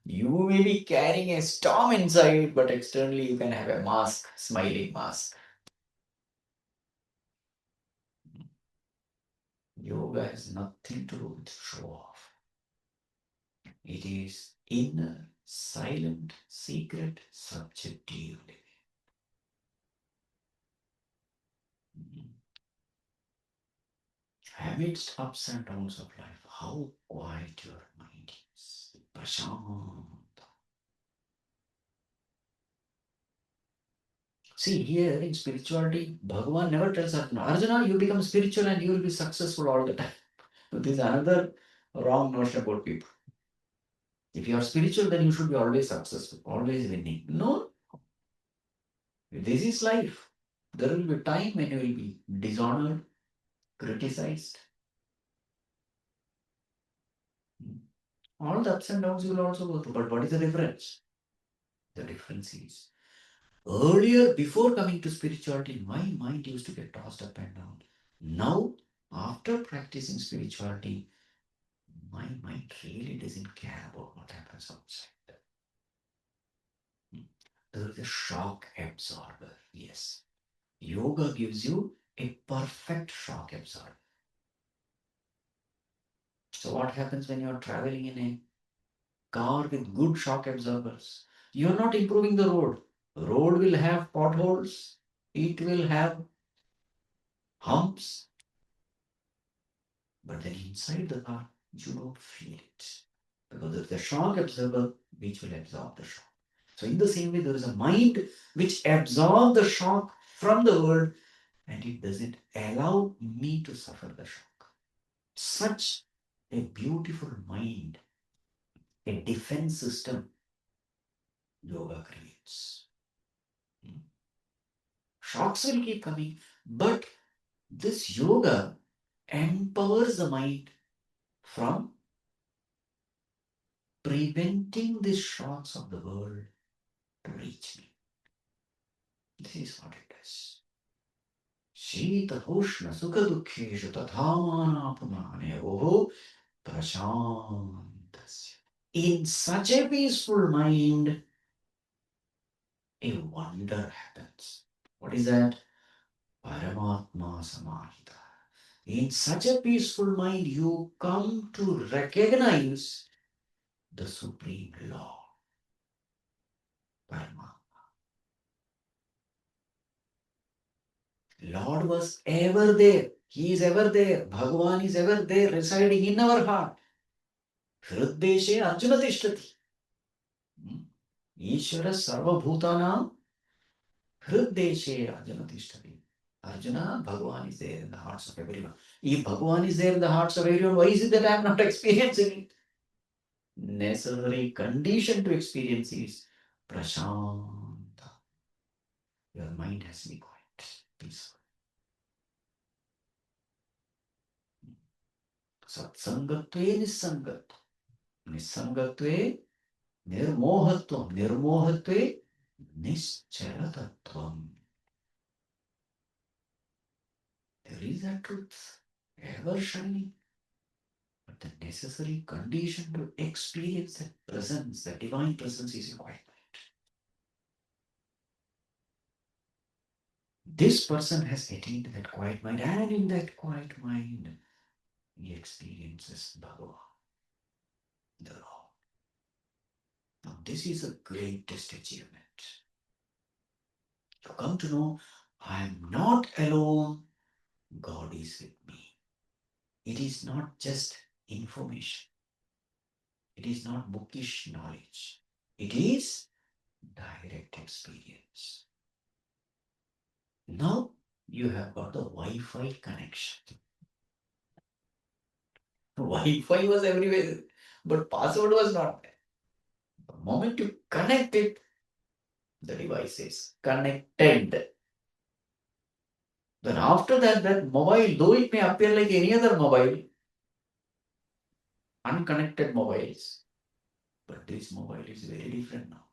You may be carrying a storm inside, but externally you can have a mask, smiling mask. Yoga has nothing to do with show off. It is inner, silent, secret, subjective living. Amidst ups and downs of life, how quiet your mind is. Prashant. See, here in spirituality, Bhagavan never tells Arjuna, Arjuna, you become spiritual and you will be successful all the time. So this is another wrong notion about people. If you are spiritual, then you should be always successful, always winning. No, this is life. There will be a time when you will be dishonored, criticized. All the ups and downs you will also go through. But what is the difference? The difference is earlier, before coming to spirituality, my mind used to get tossed up and down. Now, after practicing spirituality, my mind really doesn't care about what happens outside. There is a shock absorber. Yes. Yoga gives you a perfect shock absorber. So what happens when you're traveling in a car with good shock absorbers? You're not improving the road. Road will have potholes. It will have humps. But then inside the car, you don't feel it. Because there's a shock absorber which will absorb the shock. So in the same way, there is a mind which absorbs the shock from the world and it doesn't allow me to suffer the shock. Such a beautiful mind, a defense system yoga creates. Shocks will keep coming, but this yoga empowers the mind from preventing the shocks of the world to reach me. This is what it does. Shita Ushna Sukha Dukkeshu Tathamana Pumane Oho Prashantasya. In such a peaceful mind, a wonder happens. What is that? Paramatma Samahita. In such a peaceful mind, you come to recognize the Supreme Law, Paramatma. Lord was ever there. He is ever there. Bhagavan is ever there, residing in our heart. Hriddeshe Arjuna Tishtati. Ishvara Sarvabhutanam Hriddeshe Arjuna Tishtati. Arjuna, Bhagavan is there in the hearts of everyone. If Bhagavan is there in the hearts of everyone, why is it that I am not experiencing it? Necessary condition to experience is prashanta. Your mind has to be quiet, peaceful. Satsangatve nisangat. Nisangatve nirmohatvam. Nirmohatve nischalatatvam. There is a truth ever shining. But the necessary condition to experience that presence, that divine presence, is a quiet mind. This person has attained that quiet mind, and in that quiet mind, he experiences Bhagavan, the Lord. Now, this is the greatest achievement. To come to know, I am not alone, God is with me. It is not just information. It is not bookish knowledge. It is direct experience. Now, you have got the Wi-Fi connection. Wi-Fi was everywhere, but password was not there. The moment you connect it, the device is connected. Then after that, that mobile, though it may appear like any other mobile, unconnected mobiles, but this mobile is very different now.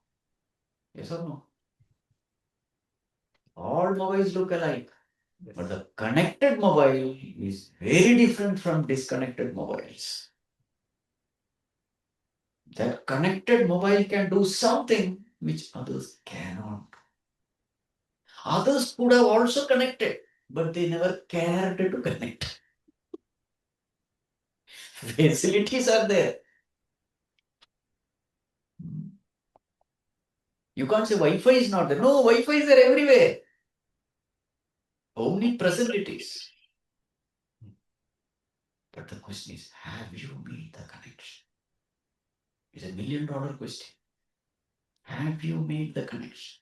Yes or no? All mobiles look alike. But the connected mobile is very different from disconnected mobiles. That connected mobile can do something which others cannot. Others could have also connected, but they never cared to connect. Facilities are there. You can't say Wi-Fi is not there. No, Wi-Fi is there everywhere. Omnipresent it is. But the question is, have you made the connection? It's a $1,000,000 question. Have you made the connection?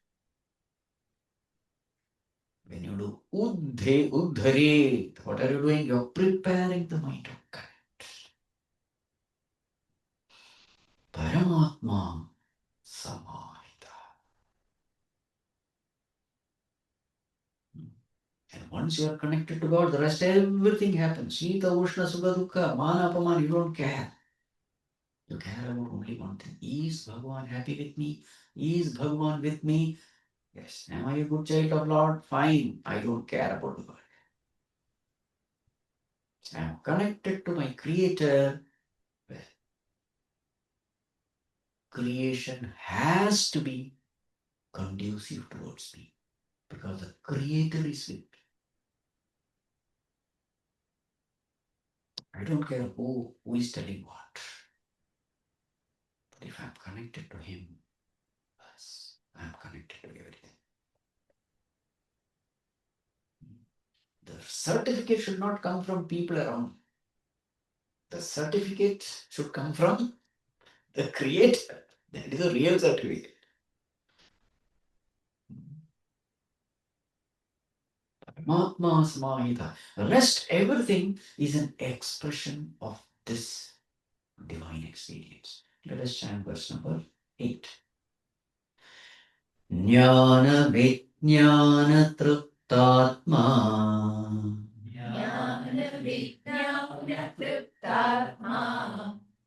When you do uddhare, what are you doing? You're preparing the mind to connect. Paramatma samahita. And once you are connected to God, the rest everything happens. Shita, Ushna, Sukha, Dukkha, Mana, Apamana, you don't care. You care about only one thing. Is Bhagavan happy with me? Is Bhagavan with me? Yes. Am I a good child of Lord? Fine. I don't care about the world. I am connected to my Creator. Well, creation has to be conducive towards me because the Creator is with me. I don't care who is telling what. But if I'm connected to Him, yes, I'm connected to everything. The certificate should not come from people around. The certificate should come from the Creator. That is a real certificate. Mahatma Samahita. The rest, everything is an expression of this divine experience. Let us chant verse number 8. Jnana Vijnana Triptatma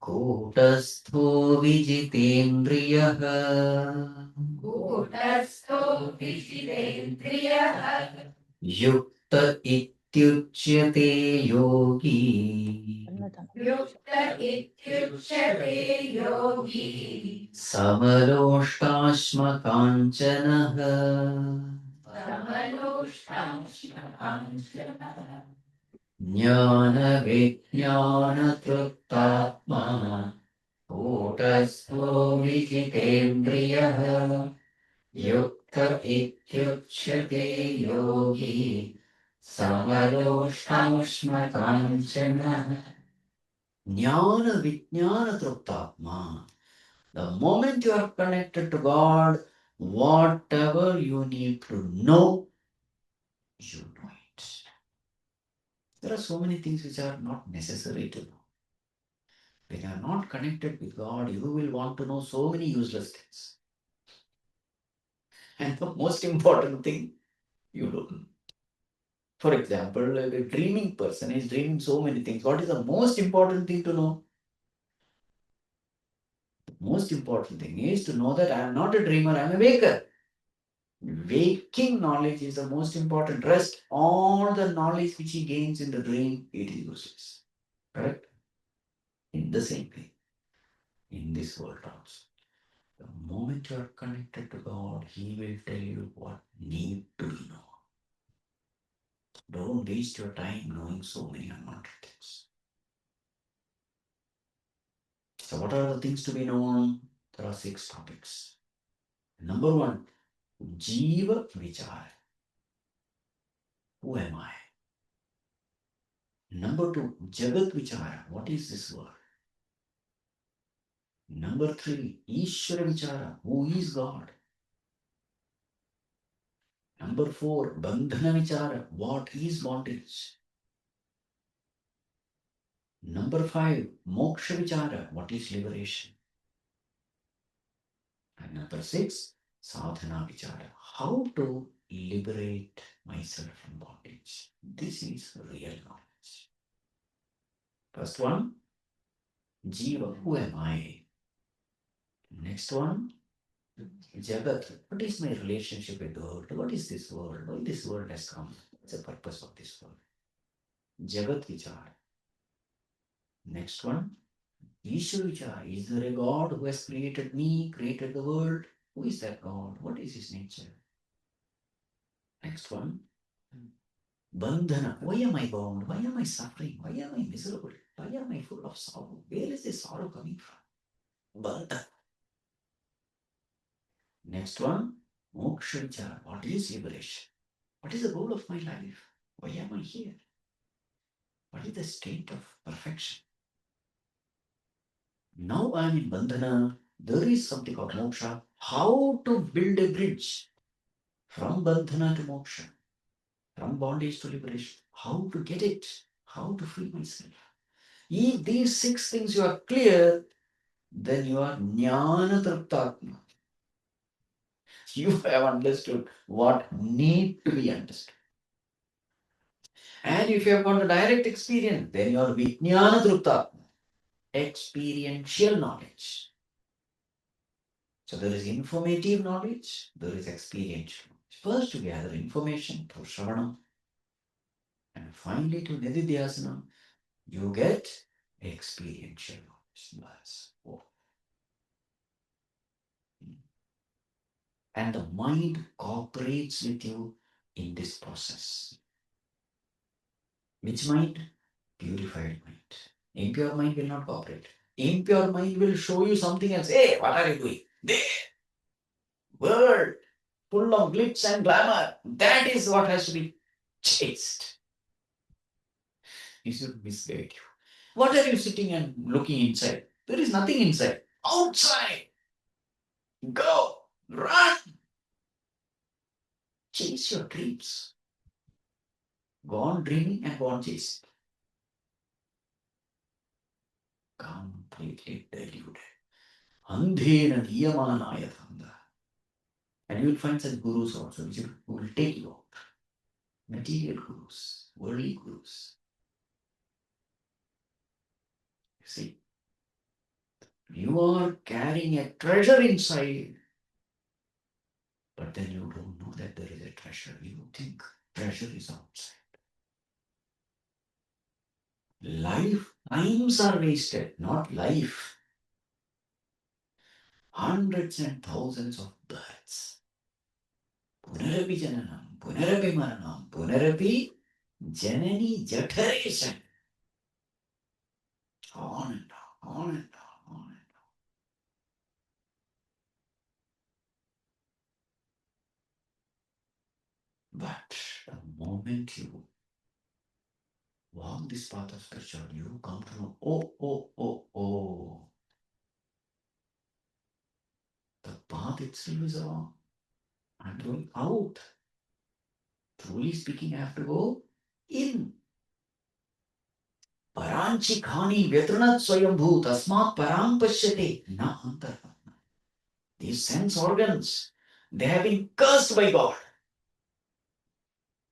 Kutastho Vijitendriyah Yukta Ityuchyate Yogi Samaloष्टाश्म काञ्चनः ज्ञानविज्ञानतृप्तात्मा कूटस्थो विजितेन्द्रियः युक्त इत्युच्यते योगी समलोष्टाश्म काञ्चनः ज्ञानविज्ञानतृप्तात्मा. The moment you are connected to God, whatever you need to know, you know it. There are so many things which are not necessary to know. When you are not connected with God, you will want to know so many useless things. And the most important thing, you don't know. For example, a dreaming person is dreaming so many things. What is the most important thing to know? The most important thing is to know that I am not a dreamer, I am a waker. Waking knowledge is the most important. Rest, all the knowledge which he gains in the dream, it is useless. Correct? In the same way, in this world also. The moment you are connected to God, He will tell you what need to be known. Don't waste your time knowing so many unwanted things. So, what are the things to be known? There are 6 topics. Number 1, Jiva Vichara. Who am I? Number 2, Jagat Vichara. What is this world? Number 3, Ishvara Vichara. Who is God? Number 4, bandhana vichara. What is bondage? Number 5, moksha vichara. What is liberation? And number 6, sadhana vichara. How to liberate myself from bondage. This is real knowledge. First one, jiva. Who am I? Next one, jagat. What is my relationship with the world? What is this world? Why this world has come? What's the purpose of this world? Jagat vichara. Next one, Ishwar vichara. Is there a God who has created me, created the world? Who is that God? What is his nature? Next one, bandhana. Why am I bound? Why am I suffering? Why am I miserable? Why am I full of sorrow? Where is this sorrow coming from? Bandhana. Next one, moksha vichara. What is liberation? What is the goal of my life? Why am I here? What is the state of perfection? Now I am in bandhana. There is something called moksha. How to build a bridge from bandhana to moksha, from bondage to liberation? How to get it? How to free myself? If these 6 things you are clear, then you are jnana triptatma. You have understood what need to be understood. And if you have got a direct experience, then you are vijnana triptatma. Experiential knowledge. So there is informative knowledge, there is experiential knowledge. First you gather information through Shravana, and finally to Nididhyasana, you get experiential knowledge. That's what. And the mind cooperates with you in this process. Which mind? Purified mind. Impure mind will not cooperate. Impure mind will show you something else. Hey, what are you doing? There, world, full of glitz and glamour. That is what has to be chased. It should misguide you. What are you sitting and looking inside? There is nothing inside. Outside. Go. Run. Chase your dreams. Go on dreaming and go on chasing. Completely deluded. Andhena niyamanaya thanda. And you will find such gurus also, which will take you out. Material gurus, worldly gurus. You see, you are carrying a treasure inside, but then you don't know that there is a treasure. You think treasure is outside. Lifetimes are wasted, not life. Hundreds and thousands of births. Punarapi jananam, punarapi maranam, punarapi janani jatareshan. On and on, on and on, on and on. But the moment you walk this path of spirituality, you come to know, oh, the path itself is wrong. I'm going out. Truly speaking, I have to go in. Paranchi khani vyatranat swayambhu tasmat param pashyate na antar. These sense organs, they have been cursed by God.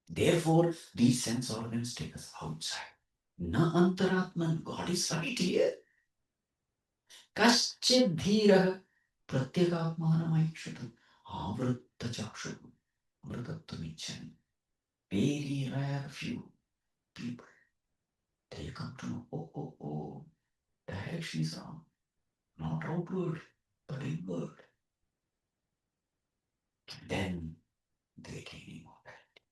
Therefore, these sense organs take us outside. Na antaratman, God is right here. Kaschid dhira pratyekatmanamaikshatu avritta chakshu vritattamichan. Very rare few people, they come to know, oh, direction is wrong. Not outward, but inward. Then they gain immortality.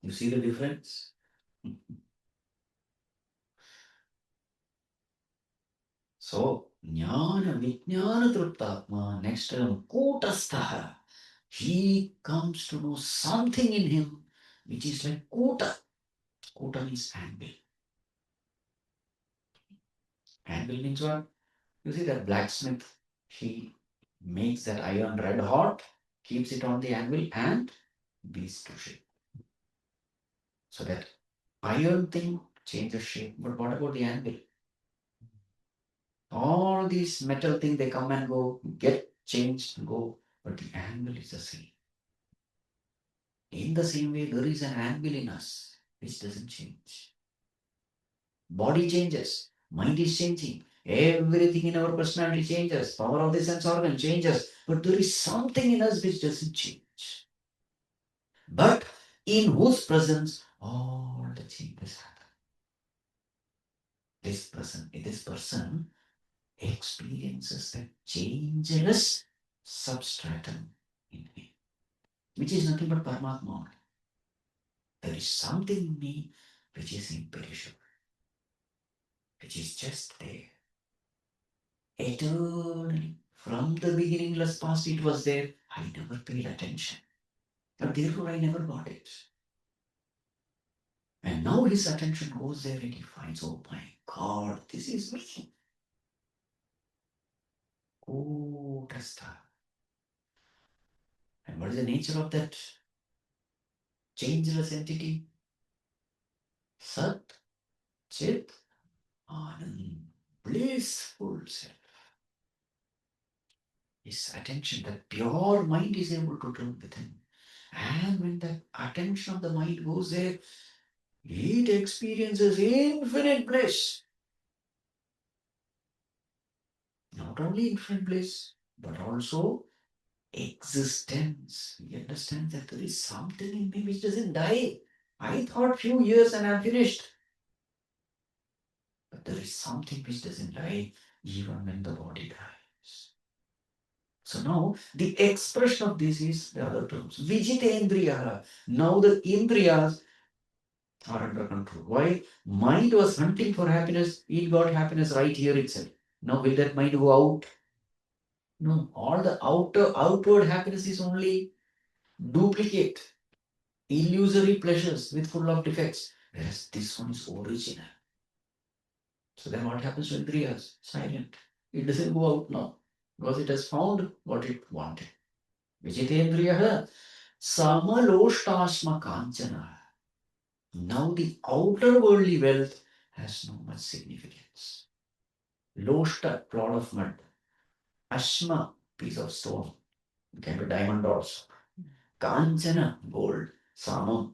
You see the difference? So, jnana vijnana triptatma, next term, kutastaha. He comes to know something in him which is like kuta. Kuta means anvil. Anvil means what? You see that blacksmith, he makes that iron red hot, keeps it on the anvil and beats to shape. So that iron thing changes shape. But what about the anvil? All these metal things, they come and go, get changed, go, but the anvil is the same. In the same way, there is an anvil in us which doesn't change. Body changes, mind is changing, everything in our personality changes, power of the sense organ changes, but there is something in us which doesn't change. But in whose presence all the changes happen. This person experiences the changeless substratum in him, which is nothing but Paramatma. There is something in me which is imperishable, which is just there. Eternally. From the beginningless past it was there. I never paid attention. And therefore I never got it. And now his attention goes there and he finds, oh my God, this is me. Oh, Tasta. And what is the nature of that changeless entity? Sat, Chit, Anand, blissful self. His attention, that pure mind is able to turn within. And when that attention of the mind goes there, it experiences infinite bliss. Not only infinite bliss, but also existence. He understands that there is something in me which doesn't die. I thought few years and I'm finished. But there is something which doesn't die even when the body dies. So now the expression of this is the other terms. Vijitendriya. Now the indriyas are under control. Why? Mind was hunting for happiness. It got happiness right here itself. Now will that mind go out? No. All the outward happiness is only duplicate, illusory pleasures with full of defects. Whereas this one is original. So then what happens to Indriyas? Silent. It doesn't go out now. Because it has found what it wanted. Vijitendriya samalostasma kanchana. Now the outer worldly wealth has no much significance. Loshta, clod of mud. Ashma, piece of stone. It can be diamond also. Kanchana, gold. Samam,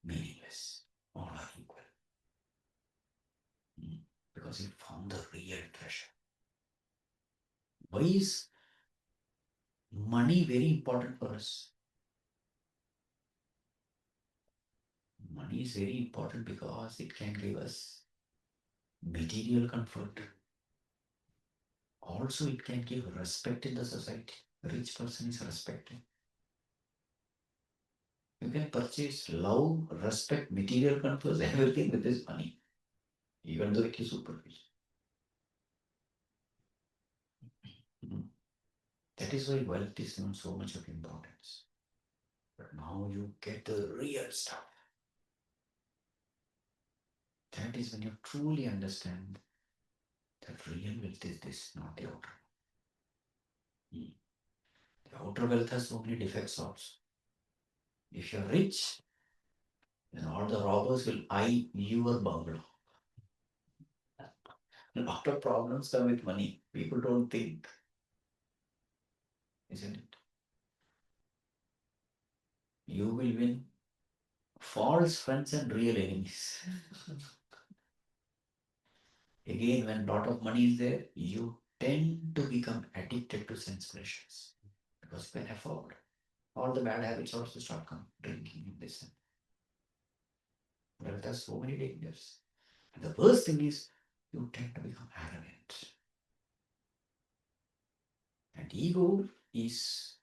meaningless. All are equal. Because he found the real treasure. Why is money very important for us? Money is very important because it can give us material comfort. Also, it can give respect in the society. A rich person is respected. You can purchase love, respect, material comforts, everything with this money, even though it is superficial. That is why wealth is not so much of importance. But now you get the real stuff. That is when you truly understand that real wealth is this, not the outer. The outer wealth has so many defects also. If you're rich, then all the robbers will eye your bungalow. A lot of problems come with money. People don't think, isn't it? You will win false friends and real enemies. Again, when a lot of money is there, you tend to become addicted to sense pleasures because you can afford. All the bad habits also start coming, drinking and this. Well, there's so many dangers. And the worst thing is, you tend to become arrogant. And ego is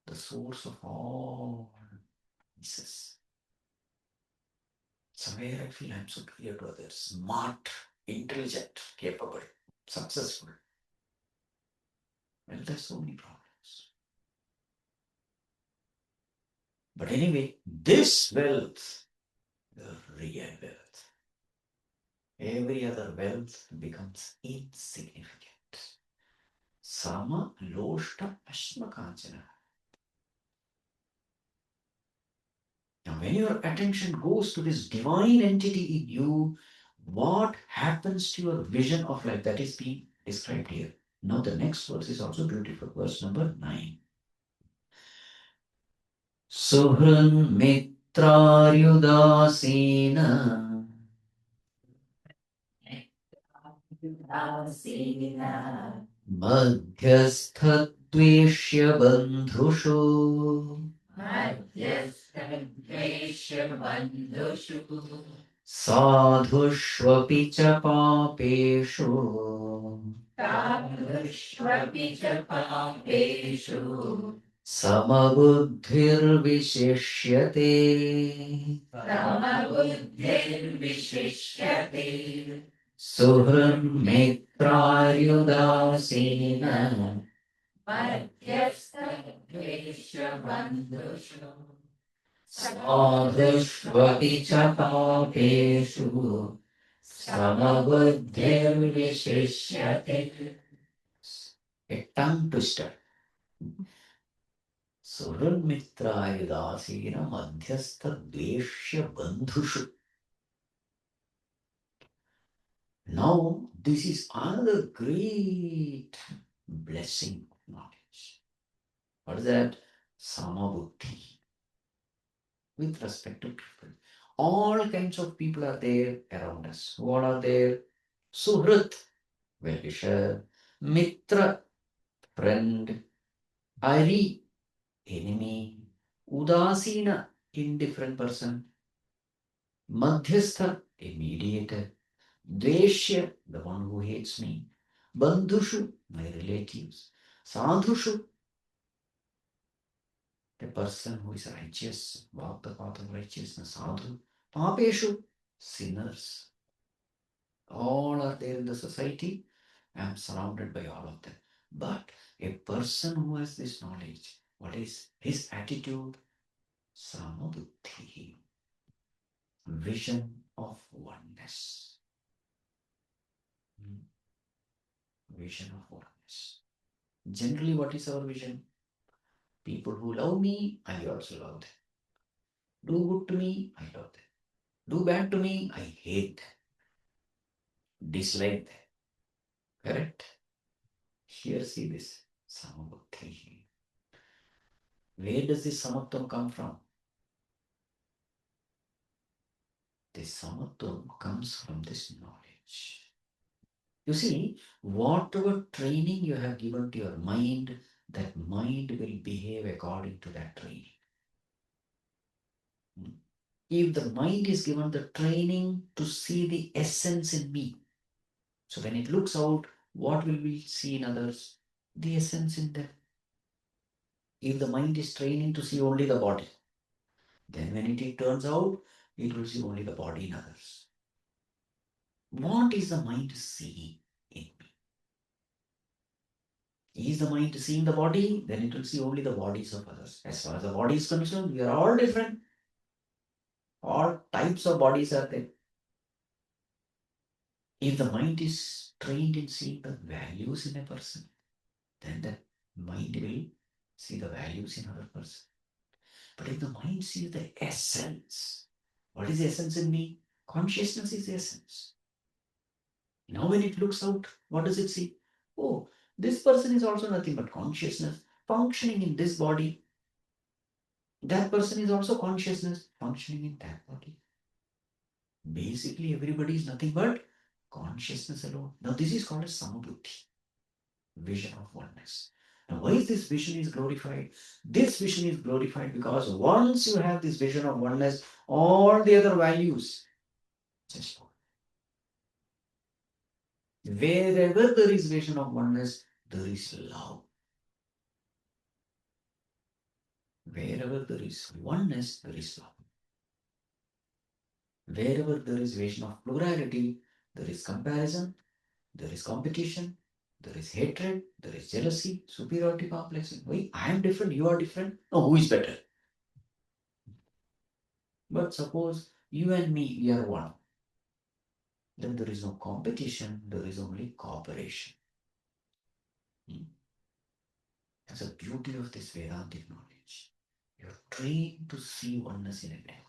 the source of all vices. Somewhere I feel I'm superior to others, smart, intelligent, capable, successful. Well, there's so many problems. But anyway, this wealth, the real wealth, every other wealth becomes insignificant. Sama Loshta Ashmakachana. Now, when your attention goes to this divine entity in you, what happens to your vision of life? That is being described here. Now, the next verse is also beautiful. Verse number 9. Suhran mitraryudasena madhyasthatveshya bandhushu sadhushvapi cha papeshu समबुद्धिर्विशिष्यते सुहृन्मित्रार्युदासीन साधुष्वपि च पापेषु समबुद्धिर्विशिष्यते. A tongue twister. सुहृन्मित्रायुदासीन मध्यस्थ bandhushu. Now, this is another great blessing of knowledge. What is that? Samabuddhi. With respect to people. All kinds of people are there around us. What are there? Suhrit, well-wisher. Mitra, friend. Ari, enemy. Udasina, indifferent person. Madhyastha, a mediator. Dveshya, the one who hates me. Bandhushu, my relatives. Sadhushu, the person who is righteous, walk the path of righteousness. Sadhu. Papeshu, sinners. All are there in the society. I am surrounded by all of them. But a person who has this knowledge, what is his attitude? Samabuddhi, vision of oneness. Vision of oneness. Generally, what is our vision? People who love me, I also love them. Do good to me, I love them. Do bad to me, I hate them. Dislike them. Correct? Here, see this. Samabuddhi. Where does this samatvam come from? This samatvam comes from this knowledge. You see, whatever training you have given to your mind, that mind will behave according to that training. If the mind is given the training to see the essence in me, so when it looks out, what will we see in others? The essence in them. If the mind is training to see only the body, then when it turns out, it will see only the body in others. What is the mind seeing in me? Is the mind seeing the body? Then it will see only the bodies of others. As far as the body is concerned, we are all different. All types of bodies are there. If the mind is trained in seeing the values in a person, then the mind will see the values in other person. But if the mind sees the essence, what is the essence in me? Consciousness is the essence. Now when it looks out, what does it see? Oh, this person is also nothing but consciousness functioning in this body. That person is also consciousness functioning in that body. Basically, everybody is nothing but consciousness alone. Now this is called as samabuddhi, vision of oneness. Now why is this vision is glorified? This vision is glorified because once you have this vision of oneness, all the other values just go. Wherever there is vision of oneness, there is love. Wherever there is oneness, there is love. Wherever there is vision of plurality, there is comparison, there is competition, there is hatred, there is jealousy, superiority complex. Why? I am different, you are different. No, who is better? But suppose you and me, we are one. Then there is no competition, there is only cooperation. That's the beauty of this Vedantic knowledge. You're trained to see oneness in everyone.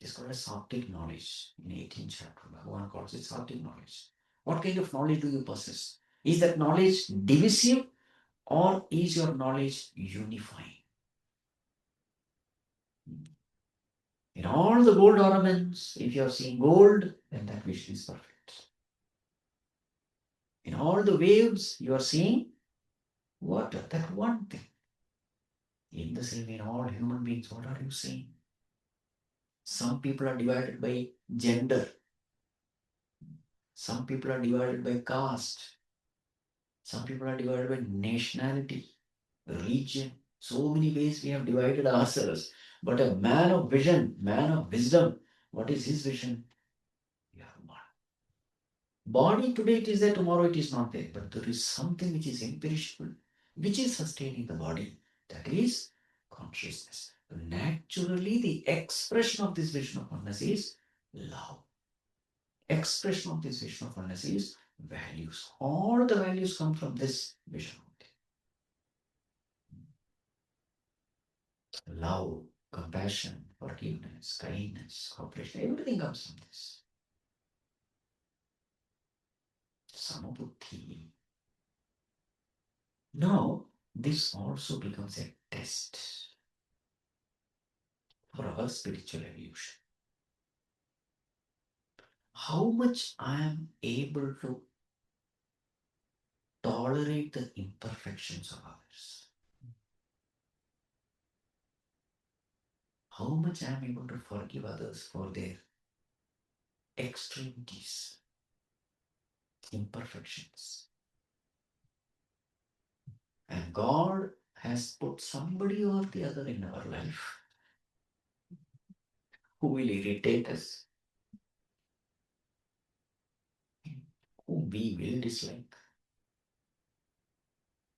It's called a Sattvic knowledge in 18th chapter. Bhagavan calls it Sattvic knowledge. What kind of knowledge do you possess? Is that knowledge divisive or is your knowledge unifying? In all the gold ornaments, if you are seeing gold, then that vision is perfect. In all the waves, you are seeing water, that one thing. In the same way, in all human beings, what are you seeing? Some people are divided by gender. Some people are divided by caste. Some people are divided by nationality, religion. So many ways we have divided ourselves. But a man of vision, man of wisdom, what is his vision? We are one. Body today it is there, tomorrow it is not there. But there is something which is imperishable, which is sustaining the body. That is consciousness. Naturally, the expression of this vision of oneness is love. Expression of this vision of oneness is values. All the values come from this vision. Love, compassion, forgiveness, kindness, cooperation, everything comes from this. Samabuddhi. Now, this also becomes a test for our spiritual evolution. How much I am able to tolerate the imperfections of others. How much I am able to forgive others for their extremities, imperfections. And God has put somebody or the other in our life who will irritate us, whom we will dislike,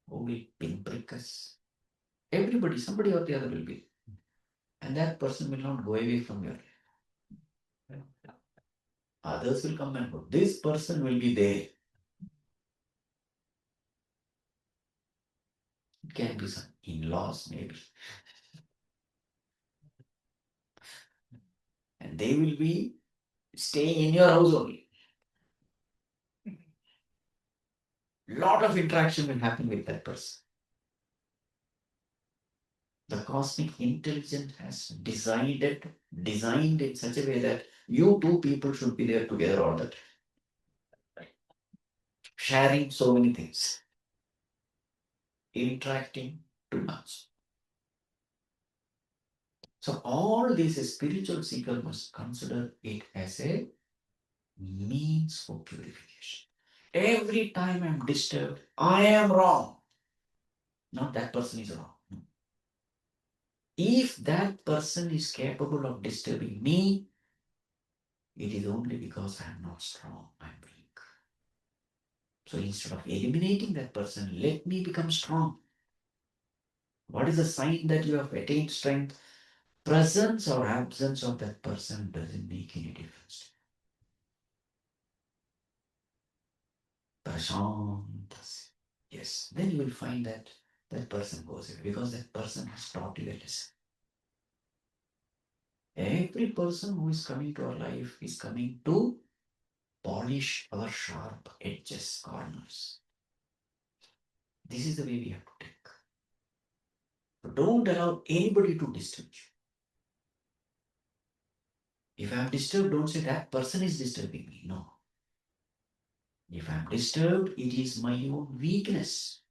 who will pinprick us. Everybody, somebody or the other will be. And that person will not go away from your life. Others will come and go. This person will be there. It can be some in-laws, maybe. And they will be staying in your house only. Lot of interaction will happen with that person. The cosmic intelligence has designed in such a way that you two people should be there together all the time. Sharing so many things. Interacting too much. So all these spiritual seeker must consider it as a means for purification. Every time I'm disturbed, I am wrong. Not that person is wrong. No. If that person is capable of disturbing me, it is only because I am not strong, I am weak. So instead of eliminating that person, let me become strong. What is the sign that you have attained strength? Presence or absence of that person doesn't make any difference. Prashantas. Yes, then you will find that that person goes away because that person has taught you a lesson. Every person who is coming to our life is coming to polish our sharp edges, corners. This is the way we have to take. So don't allow anybody to disturb you. If I am disturbed, don't say that person is disturbing me. No. If I am disturbed, it is my own weakness.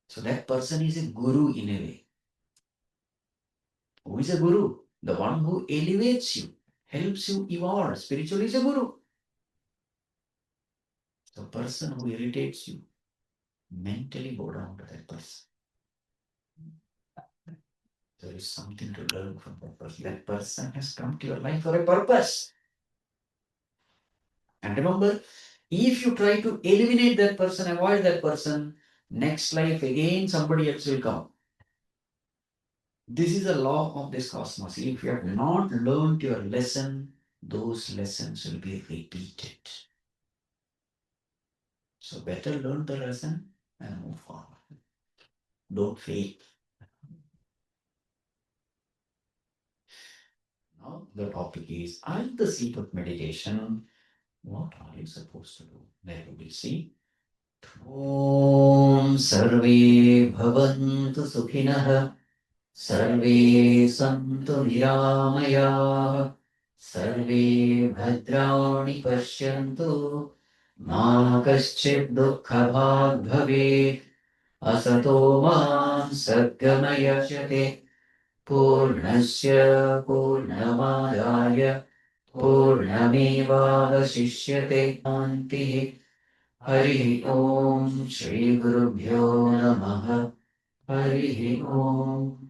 So that person is a guru in a way. Who is a guru? The one who elevates you, helps you evolve. Spiritually is a guru. The person who irritates you, mentally go down to that person. There is something to learn from that person. That person has come to your life for a purpose. And remember, if you try to eliminate that person, avoid that person, next life again somebody else will come. This is the law of this cosmos. If you have not learned your lesson, those lessons will be repeated. So better learn the lesson and move forward. Don't fail. Now the topic is at the seat of meditation. What are you supposed to do? There you will see. Om Sarve Bhavantu Sukhinah Sarve Santu Niramayah Sarve Bhadrani Pashyantu Ma Kaschid Dukkha Bhavet Asato Ma Sadgamaya Purnasya Purnamadaya Purnamevavasishyate Shantiः Hariः Om Shri Gurubhyo Namaः Hariः Om